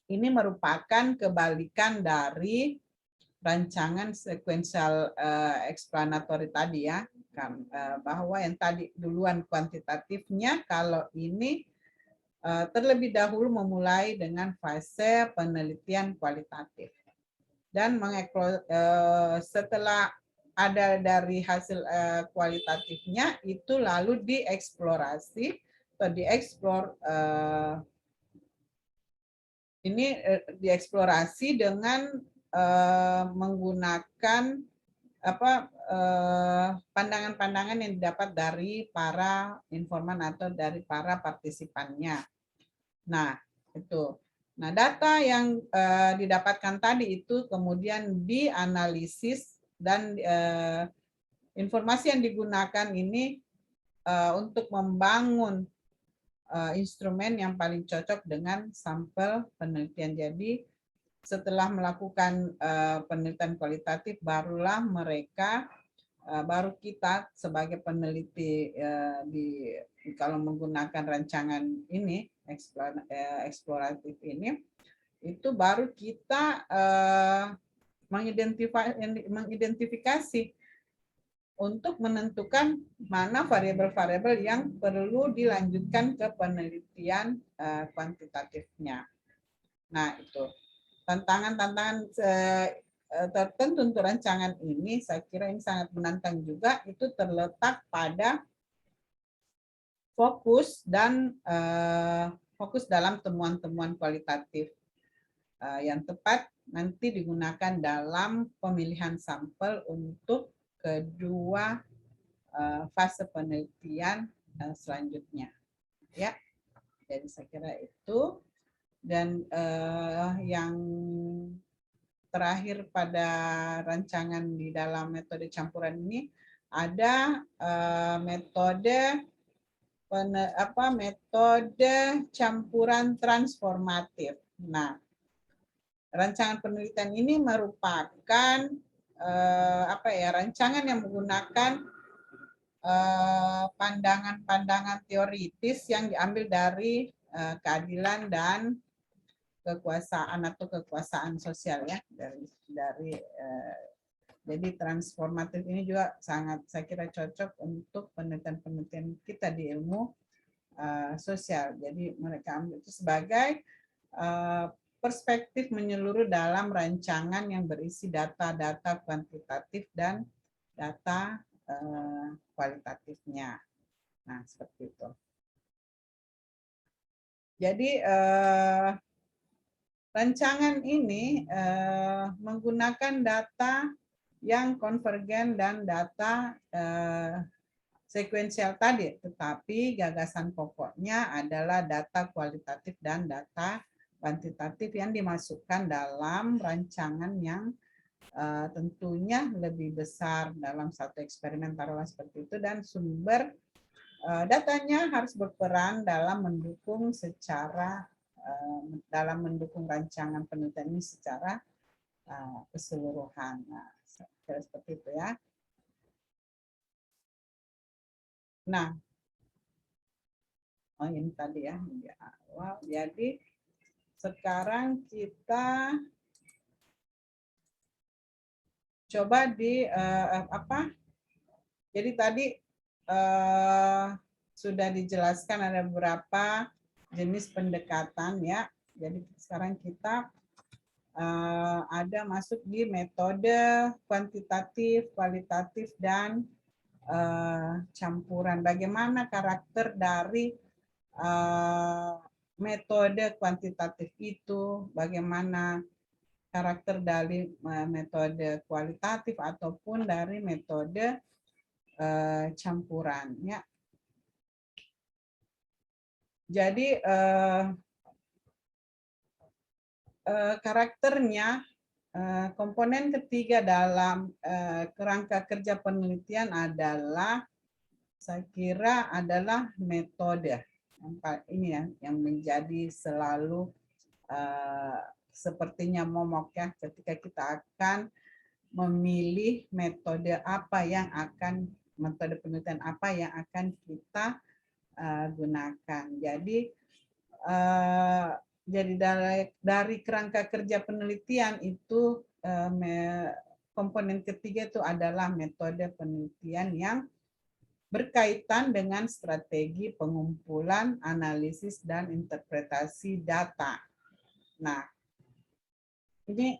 ini merupakan kebalikan dari rancangan sequential explanatory tadi ya, bahwa yang tadi duluan kuantitatifnya, kalau ini terlebih dahulu memulai dengan fase penelitian kualitatif. Dan setelah ada dari hasil kualitatifnya, itu lalu dieksplorasi atau dieksplor, ini dieksplorasi dengan menggunakan pandangan-pandangan yang didapat dari para informan atau dari para partisipannya. Nah, itu. Nah, data yang didapatkan tadi itu kemudian dianalisis dan informasi yang digunakan ini untuk membangun instrumen yang paling cocok dengan sampel penelitian. Jadi, setelah melakukan penelitian kualitatif, barulah mereka, baru kita sebagai peneliti kalau menggunakan rancangan ini, eksploratif ini, itu baru kita mengidentifikasi untuk menentukan mana variabel-variabel yang perlu dilanjutkan ke penelitian kuantitatifnya. Nah, itu tantangan-tantangan tertentu untuk rancangan ini, saya kira ini sangat menantang juga, itu terletak pada fokus dan fokus dalam temuan-temuan kualitatif yang tepat nanti digunakan dalam pemilihan sampel untuk kedua fase penelitian selanjutnya. Ya, jadi saya kira itu. Dan yang terakhir pada rancangan di dalam metode campuran ini ada metode campuran transformatif. Nah, rancangan penelitian ini merupakan rancangan yang menggunakan pandangan-pandangan teoritis yang diambil dari keadilan dan kekuasaan atau kekuasaan sosial ya, jadi transformatif ini juga sangat, saya kira, cocok untuk penelitian-penelitian kita di ilmu sosial. Jadi mereka ambil itu sebagai perspektif menyeluruh dalam rancangan yang berisi data-data kuantitatif dan data kualitatifnya. Nah, seperti itu. Jadi rancangan ini menggunakan data yang konvergen dan data sekuensial tadi, tetapi gagasan pokoknya adalah data kualitatif dan data kuantitatif yang dimasukkan dalam rancangan yang tentunya lebih besar dalam satu eksperimen taruhlah seperti itu, dan sumber datanya harus berperan dalam mendukung dalam mendukung rancangan penelitian ini secara keseluruhan. Nah, seperti itu ya. Nah, ini tadi ya di awal. Jadi sekarang kita coba di Jadi tadi sudah dijelaskan ada beberapa jenis pendekatan ya. Jadi sekarang kita ada masuk di metode kuantitatif, kualitatif, dan campuran. Bagaimana karakter dari metode kuantitatif itu, bagaimana karakter dari metode kualitatif ataupun dari metode campuran ya. Jadi karakternya, komponen ketiga dalam kerangka kerja penelitian adalah, saya kira adalah metode. Ini ya yang menjadi selalu sepertinya momok ya, ketika kita akan memilih metode apa yang akan, metode penelitian apa yang akan kita gunakan. Jadi dari kerangka kerja penelitian itu komponen ketiga itu adalah metode penelitian yang berkaitan dengan strategi pengumpulan, analisis, dan interpretasi data. Nah, ini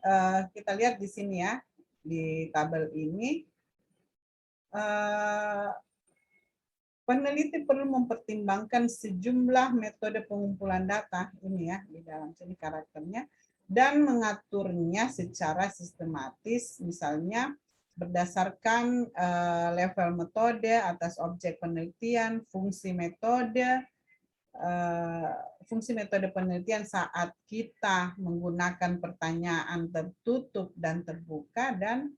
kita lihat di sini ya, di tabel ini. Peneliti perlu mempertimbangkan sejumlah metode pengumpulan data, ini ya, di dalam sini karakternya, dan mengaturnya secara sistematis, misalnya berdasarkan level metode atas objek penelitian, fungsi metode penelitian saat kita menggunakan pertanyaan tertutup dan terbuka, dan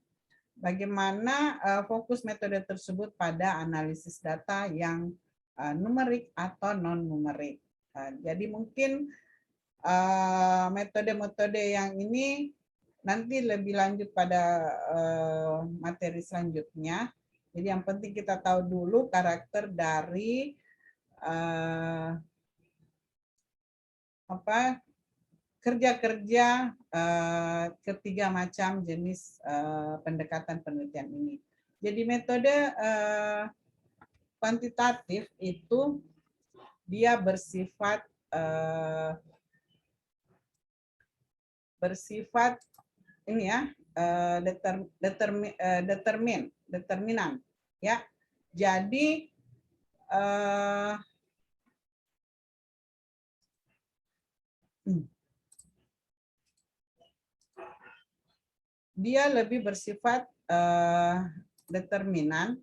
bagaimana fokus metode tersebut pada analisis data yang numerik atau non-numerik. Jadi mungkin metode-metode yang ini nanti lebih lanjut pada materi selanjutnya. Jadi yang penting kita tahu dulu karakter dari kerja-kerja ketiga macam jenis pendekatan penelitian ini. Jadi metode kuantitatif itu dia bersifat ini ya, determinan ya. Jadi dia lebih bersifat determinan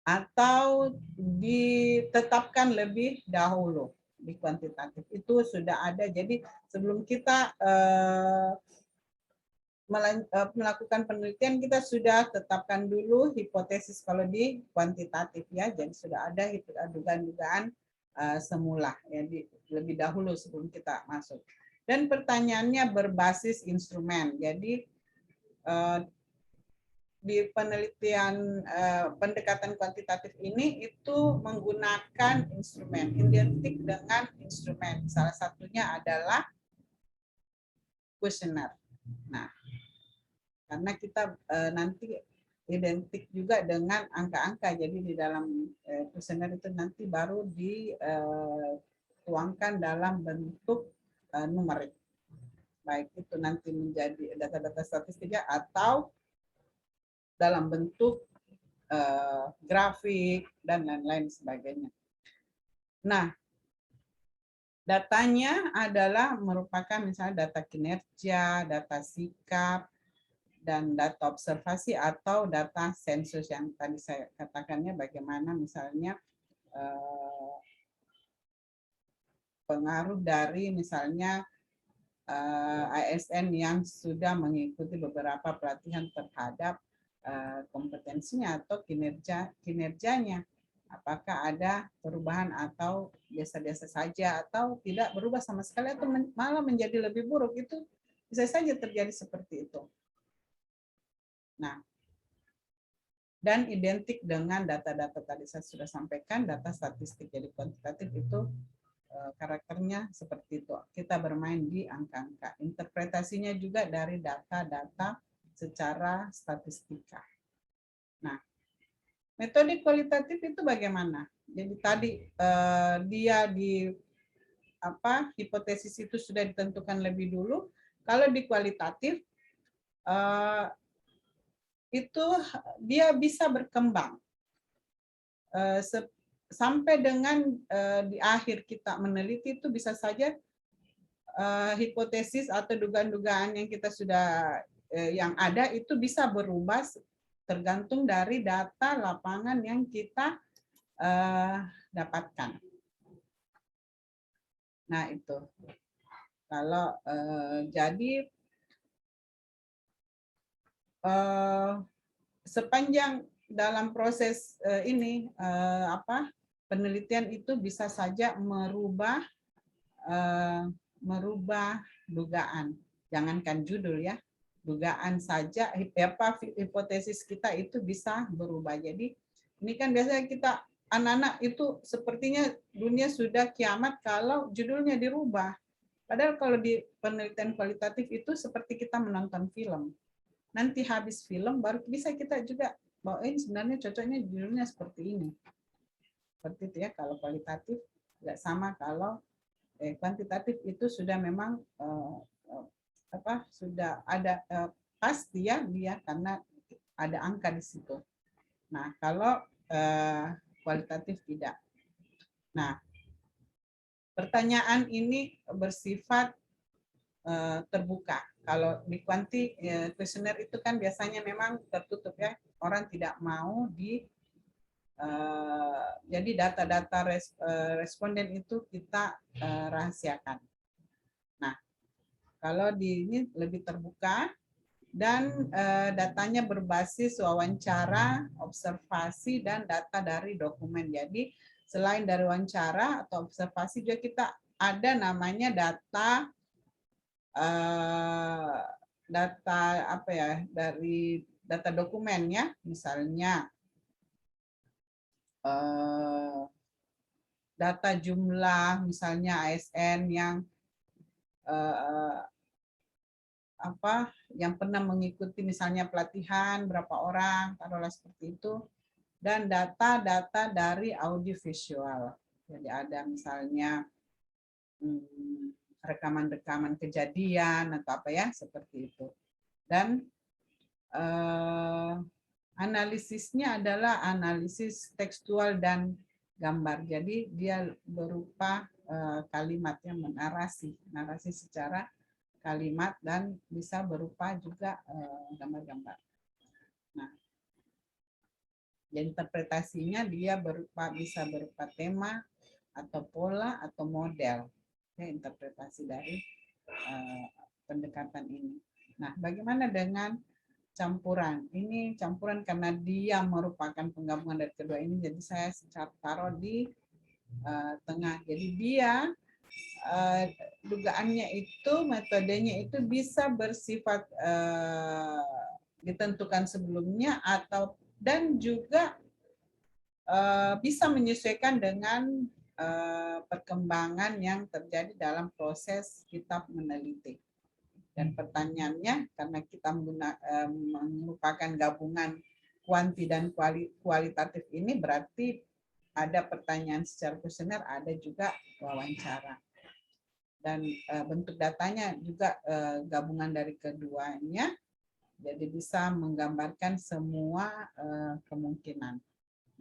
atau ditetapkan lebih dahulu di kuantitatif. Itu sudah ada. Jadi sebelum kita melakukan penelitian, kita sudah tetapkan dulu hipotesis kalau di kuantitatif ya. Jadi sudah ada dugaan-dugaan semula ya, lebih dahulu sebelum kita masuk. Dan pertanyaannya berbasis instrumen. Jadi di penelitian pendekatan kuantitatif ini itu menggunakan instrumen, identik dengan instrumen. Salah satunya adalah kuesioner. Nah, karena kita nanti identik juga dengan angka-angka, jadi di dalam kuesioner itu nanti baru dituangkan dalam bentuk numerik. Baik itu nanti menjadi data-data statistika atau dalam bentuk grafik dan lain-lain sebagainya. Nah, datanya adalah merupakan misalnya data kinerja, data sikap, dan data observasi atau data sensus yang tadi saya katakannya, bagaimana misalnya pengaruh dari misalnya ASN yang sudah mengikuti beberapa pelatihan terhadap kompetensinya atau kinerjanya. Apakah ada perubahan atau biasa-biasa saja atau tidak berubah sama sekali atau malah menjadi lebih buruk, itu bisa saja terjadi seperti itu. Nah, dan identik dengan data-data tadi saya sudah sampaikan, data statistik. Jadi kuantitatif itu karakternya seperti itu. Kita bermain di angka-angka. Interpretasinya juga dari data-data secara statistika. Nah, metode kualitatif itu bagaimana? Jadi tadi dia di hipotesis itu sudah ditentukan lebih dulu. Kalau di kualitatif itu dia bisa berkembang sampai dengan di akhir kita meneliti itu bisa saja hipotesis atau dugaan-dugaan yang kita sudah yang ada itu bisa berubah tergantung dari data lapangan yang kita dapatkan. Nah itu kalau jadi sepanjang dalam proses ini penelitian itu bisa saja merubah dugaan. Jangankan judul ya, dugaan saja hipotesis kita itu bisa berubah. Jadi ini kan biasanya kita anak-anak itu sepertinya dunia sudah kiamat kalau judulnya dirubah. Padahal kalau di penelitian kualitatif itu seperti kita menonton film. Nanti habis film baru bisa kita juga bahwa ini sebenarnya cocoknya judulnya seperti ini. Seperti itu ya kalau kualitatif, nggak sama kalau kuantitatif itu sudah memang sudah ada pasti ya dia karena ada angka di situ. Nah kalau kualitatif tidak. Nah pertanyaan ini bersifat terbuka. Kalau di kuesioner itu kan biasanya memang tertutup ya, orang tidak mau jadi data-data responden itu kita rahasiakan. Nah, kalau di ini lebih terbuka dan datanya berbasis wawancara, observasi dan data dari dokumen. Jadi selain dari wawancara atau observasi juga kita ada namanya data dari data dokumennya, misalnya data jumlah misalnya ASN yang yang pernah mengikuti misalnya pelatihan berapa orang, taruhlah seperti itu, dan data-data dari audiovisual. Jadi ada misalnya rekaman-rekaman kejadian atau apa ya seperti itu. Dan analisisnya adalah analisis tekstual dan gambar. Jadi dia berupa kalimat yang narasi secara kalimat dan bisa berupa juga gambar-gambar. Nah, jadi interpretasinya dia bisa berupa tema atau pola atau model. Ya, interpretasi dari pendekatan ini. Nah, bagaimana dengan campuran? Ini campuran karena dia merupakan penggabungan dari kedua ini, jadi saya taruh di tengah. Jadi dia dugaannya itu, metodenya itu bisa bersifat ditentukan sebelumnya atau dan juga bisa menyesuaikan dengan perkembangan yang terjadi dalam proses kita meneliti. Dan pertanyaannya, karena kita merupakan gabungan kuanti dan kualitatif ini, berarti ada pertanyaan secara kuesioner, ada juga wawancara. Dan bentuk datanya juga gabungan dari keduanya, jadi bisa menggambarkan semua kemungkinan.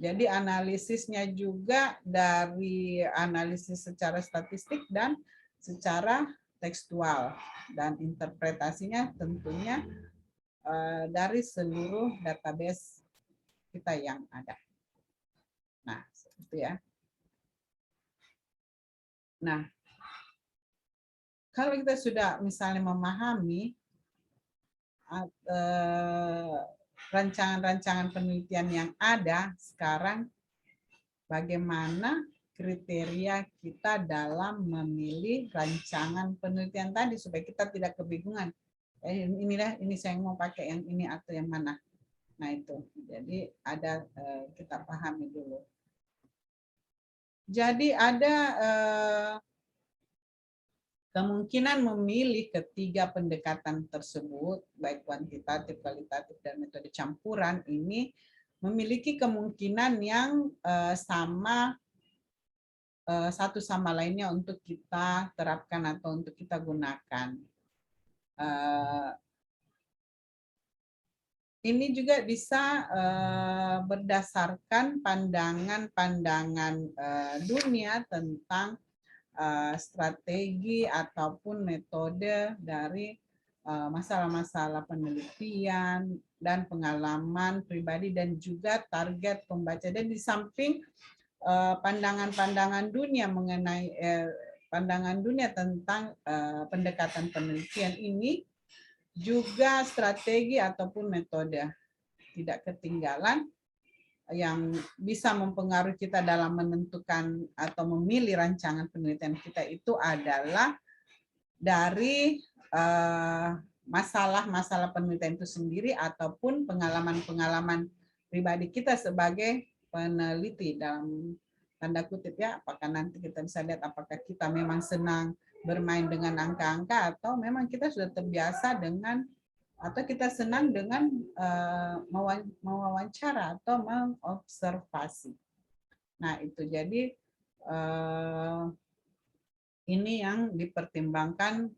Jadi analisisnya juga dari analisis secara statistik dan secara tekstual, dan interpretasinya tentunya dari seluruh database kita yang ada. Nah, seperti ya. Nah, kalau kita sudah misalnya memahami rancangan-rancangan penelitian yang ada sekarang, bagaimana kriteria kita dalam memilih rancangan penelitian tadi supaya kita tidak kebingungan. Ini saya mau pakai yang ini atau yang mana. Nah itu, jadi ada kita pahami dulu. Jadi ada kemungkinan memilih ketiga pendekatan tersebut, baik kuantitatif, kualitatif, dan metode campuran ini memiliki kemungkinan yang sama satu sama lainnya untuk kita terapkan atau untuk kita gunakan. Ini juga bisa berdasarkan pandangan-pandangan dunia tentang strategi ataupun metode dari masalah-masalah penelitian dan pengalaman pribadi dan juga target pembaca. Dan di samping pandangan-pandangan dunia mengenai pandangan dunia tentang pendekatan penelitian ini, juga strategi ataupun metode tidak ketinggalan yang bisa mempengaruhi kita dalam menentukan atau memilih rancangan penelitian kita itu adalah dari masalah-masalah penelitian itu sendiri ataupun pengalaman-pengalaman pribadi kita sebagai peneliti, dalam tanda kutip ya, apakah nanti kita bisa lihat apakah kita memang senang bermain dengan angka-angka atau memang kita sudah terbiasa dengan atau kita senang dengan mewawancara atau mengobservasi. Nah itu jadi ini yang dipertimbangkan,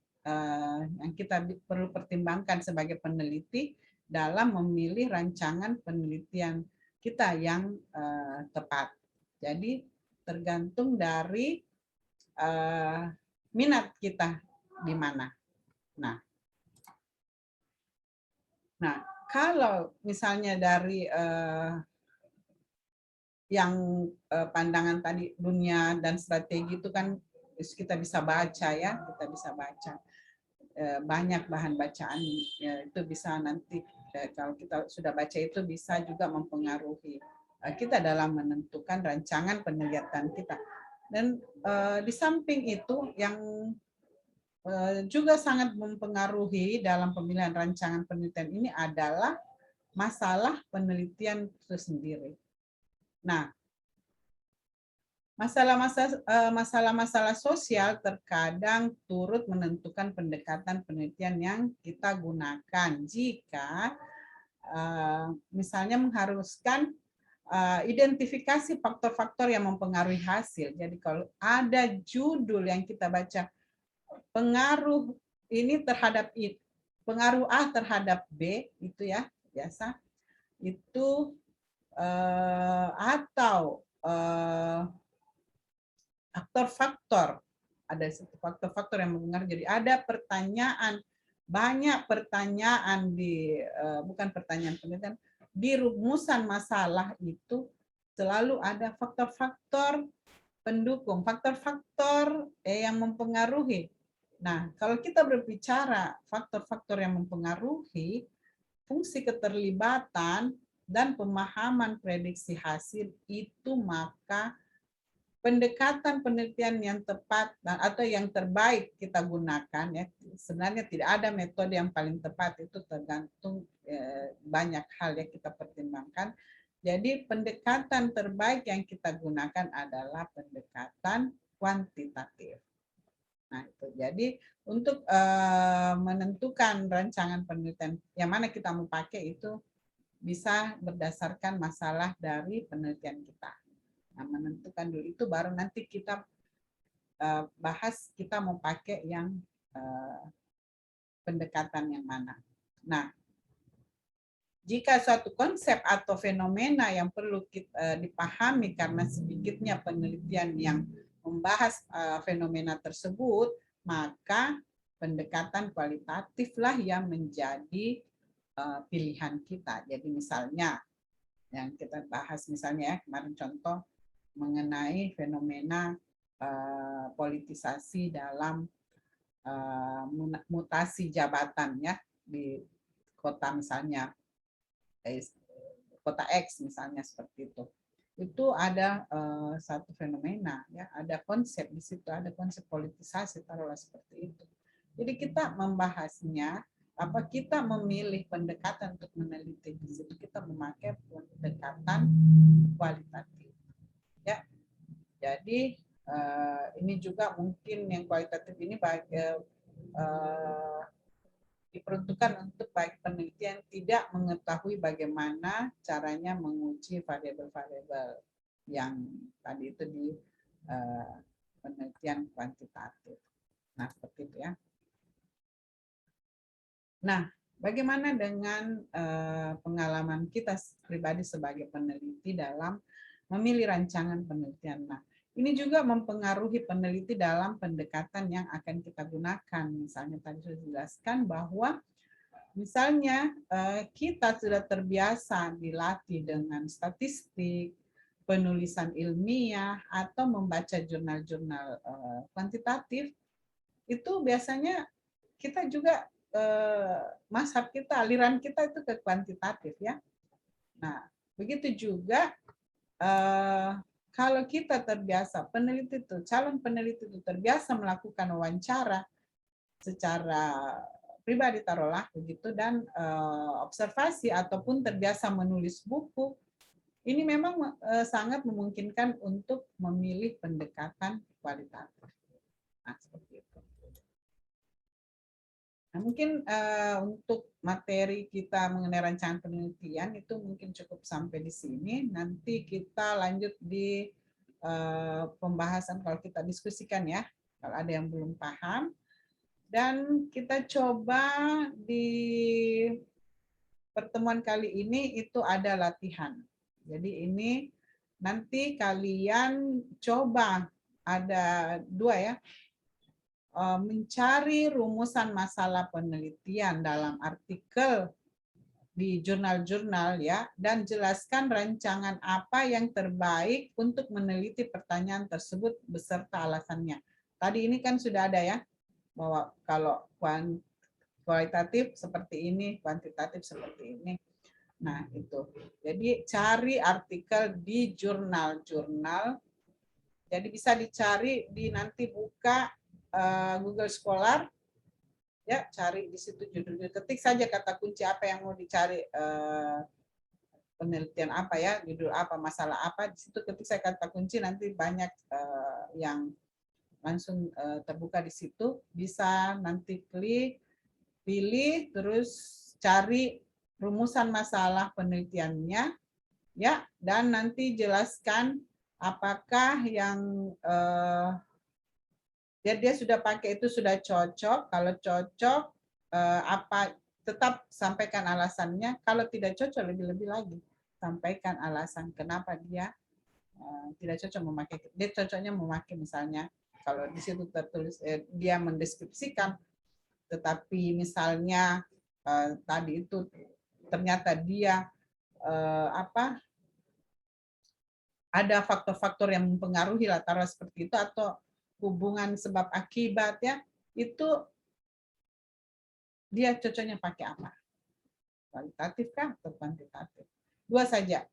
yang kita perlu pertimbangkan sebagai peneliti dalam memilih rancangan penelitian kita yang tepat. Jadi tergantung dari minat kita di mana. Nah, kalau misalnya dari yang pandangan tadi dunia dan strategi itu kan kita bisa baca ya, kita bisa baca banyak bahan bacaan ya, itu bisa nanti kalau kita sudah baca itu bisa juga mempengaruhi kita dalam menentukan rancangan penelitian kita. Dan di samping itu yang juga sangat mempengaruhi dalam pemilihan rancangan penelitian ini adalah masalah penelitian itu sendiri. Nah, masalah-masalah sosial terkadang turut menentukan pendekatan penelitian yang kita gunakan jika misalnya mengharuskan identifikasi faktor-faktor yang mempengaruhi hasil. Jadi kalau ada judul yang kita baca pengaruh ini terhadap pengaruh A terhadap B itu ya biasa itu atau faktor-faktor, ada faktor-faktor yang mempengaruhi. Jadi ada pertanyaan, banyak pertanyaan di bukan pertanyaan penelitian, di rumusan masalah itu selalu ada faktor-faktor pendukung, faktor-faktor yang mempengaruhi. Nah, kalau kita berbicara faktor-faktor yang mempengaruhi fungsi keterlibatan dan pemahaman prediksi hasil itu, maka pendekatan penelitian yang tepat atau yang terbaik kita gunakan ya, sebenarnya tidak ada metode yang paling tepat, itu tergantung banyak hal yang kita pertimbangkan. Jadi pendekatan terbaik yang kita gunakan adalah pendekatan kuantitatif. Nah itu jadi untuk menentukan rancangan penelitian yang mana kita mau pakai itu bisa berdasarkan masalah dari penelitian kita. Nah, menentukan dulu itu baru nanti kita bahas kita mau pakai yang pendekatan yang mana. Nah, jika suatu konsep atau fenomena yang perlu kita dipahami karena sedikitnya penelitian yang membahas fenomena tersebut, maka pendekatan kualitatiflah yang menjadi pilihan kita. Jadi misalnya yang kita bahas misalnya ya, kemarin contoh mengenai fenomena politisasi dalam mutasi jabatan ya di kota misalnya kota X misalnya seperti itu ada satu fenomena ya, ada konsep di situ, ada konsep politisasi taruhlah seperti itu. Jadi kita membahasnya apa, kita memilih pendekatan untuk meneliti di situ, kita memakai pendekatan kualitatif ya. Jadi ini juga mungkin yang kualitatif ini diperuntukkan untuk bagi peneliti yang tidak mengetahui bagaimana caranya menguji variabel-variabel yang tadi itu di penelitian kuantitatif. Nah, seperti itu ya. Nah, bagaimana dengan pengalaman kita pribadi sebagai peneliti dalam memilih rancangan penelitian? Nah, ini juga mempengaruhi peneliti dalam pendekatan yang akan kita gunakan. Misalnya tadi sudah dijelaskan bahwa misalnya kita sudah terbiasa dilatih dengan statistik, penulisan ilmiah, atau membaca jurnal-jurnal kuantitatif, itu biasanya kita juga mazhab kita, aliran kita itu ke kuantitatif ya. Nah, begitu juga kalau kita terbiasa, peneliti itu, calon peneliti itu terbiasa melakukan wawancara secara pribadi taruhlah begitu, dan observasi ataupun terbiasa menulis buku, ini memang sangat memungkinkan untuk memilih pendekatan kualitatif. Nah, seperti itu. Nah, mungkin untuk materi kita mengenai rancangan penelitian itu mungkin cukup sampai di sini. Nanti kita lanjut di pembahasan kalau kita diskusikan ya, kalau ada yang belum paham. Dan kita coba di pertemuan kali ini itu ada latihan. Jadi ini nanti kalian coba, ada 2 ya, mencari rumusan masalah penelitian dalam artikel di jurnal-jurnal ya, dan jelaskan rancangan apa yang terbaik untuk meneliti pertanyaan tersebut beserta alasannya. Tadi ini kan sudah ada ya, bahwa kalau kualitatif seperti ini, kuantitatif seperti ini. Nah, itu. Jadi cari artikel di jurnal-jurnal. Jadi bisa dicari di, nanti buka Google Scholar, ya, cari di situ judulnya, ketik saja kata kunci apa yang mau dicari, penelitian apa ya, judul apa, masalah apa, di situ ketik saya kata kunci, nanti banyak yang langsung terbuka di situ, bisa nanti klik, pilih, terus cari rumusan masalah penelitiannya, ya, dan nanti jelaskan apakah yang dia sudah pakai itu sudah cocok. Kalau cocok, apa, tetap sampaikan alasannya. Kalau tidak cocok, lebih-lebih lagi sampaikan alasan kenapa dia tidak cocok memakai. Dia cocoknya memakai misalnya kalau di situ tertulis dia mendeskripsikan, tetapi misalnya tadi itu ternyata dia ada faktor-faktor yang mempengaruhi latar seperti itu, atau hubungan sebab akibat ya, itu dia cocoknya pakai apa? Kualitatif kah atau kuantitatif? 2 saja.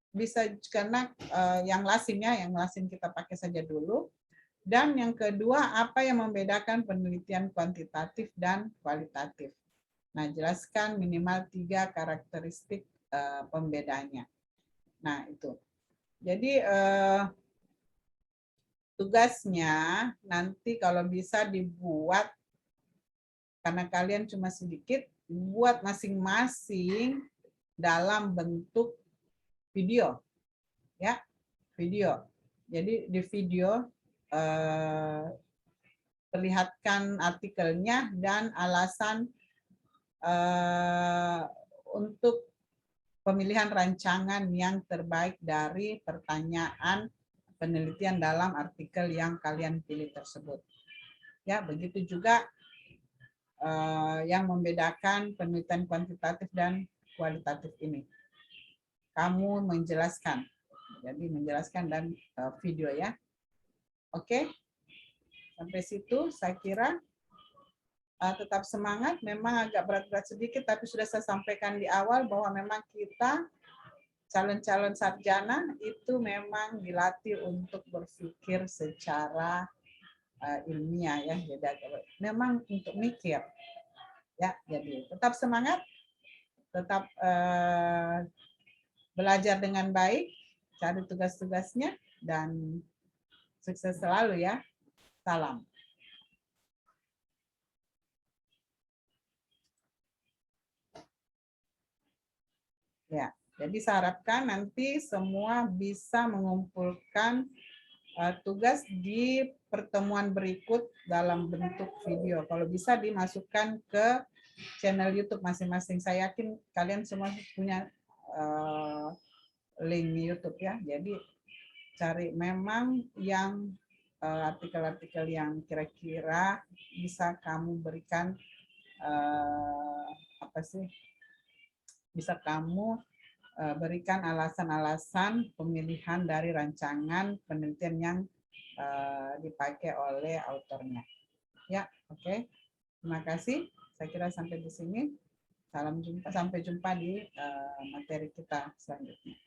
Bisa karena yang lazim ya, yang lazim kita pakai saja dulu. Dan yang kedua, apa yang membedakan penelitian kuantitatif dan kualitatif? Nah, jelaskan minimal 3 karakteristik pembedanya. Nah, itu. Jadi tugasnya nanti kalau bisa dibuat, karena kalian cuma sedikit, buat masing-masing dalam bentuk video, ya, video. Jadi di video perlihatkan artikelnya dan alasan untuk pemilihan rancangan yang terbaik dari pertanyaan penelitian dalam artikel yang kalian pilih tersebut. Ya, begitu juga yang membedakan penelitian kuantitatif dan kualitatif ini. Kamu menjelaskan, jadi menjelaskan dan video ya. Oke? Sampai situ saya kira tetap semangat, memang agak berat-berat sedikit, tapi sudah saya sampaikan di awal bahwa memang kita calon-calon sarjana itu memang dilatih untuk berpikir secara ilmiah ya, jadi memang untuk mikir ya. Jadi tetap semangat, tetap belajar dengan baik, cari tugas-tugasnya, dan sukses selalu ya. Salam. Ya, jadi saya harapkan nanti semua bisa mengumpulkan tugas di pertemuan berikut dalam bentuk video. Kalau bisa dimasukkan ke channel YouTube masing-masing. Saya yakin kalian semua punya link YouTube ya. Jadi cari memang yang artikel-artikel yang kira-kira bisa kamu berikan apa sih? Bisa kamu berikan alasan-alasan pemilihan dari rancangan penelitian yang dipakai oleh autornya. Ya, oke. Terima kasih. Saya kira sampai di sini. Salam jumpa, sampai jumpa di materi kita selanjutnya.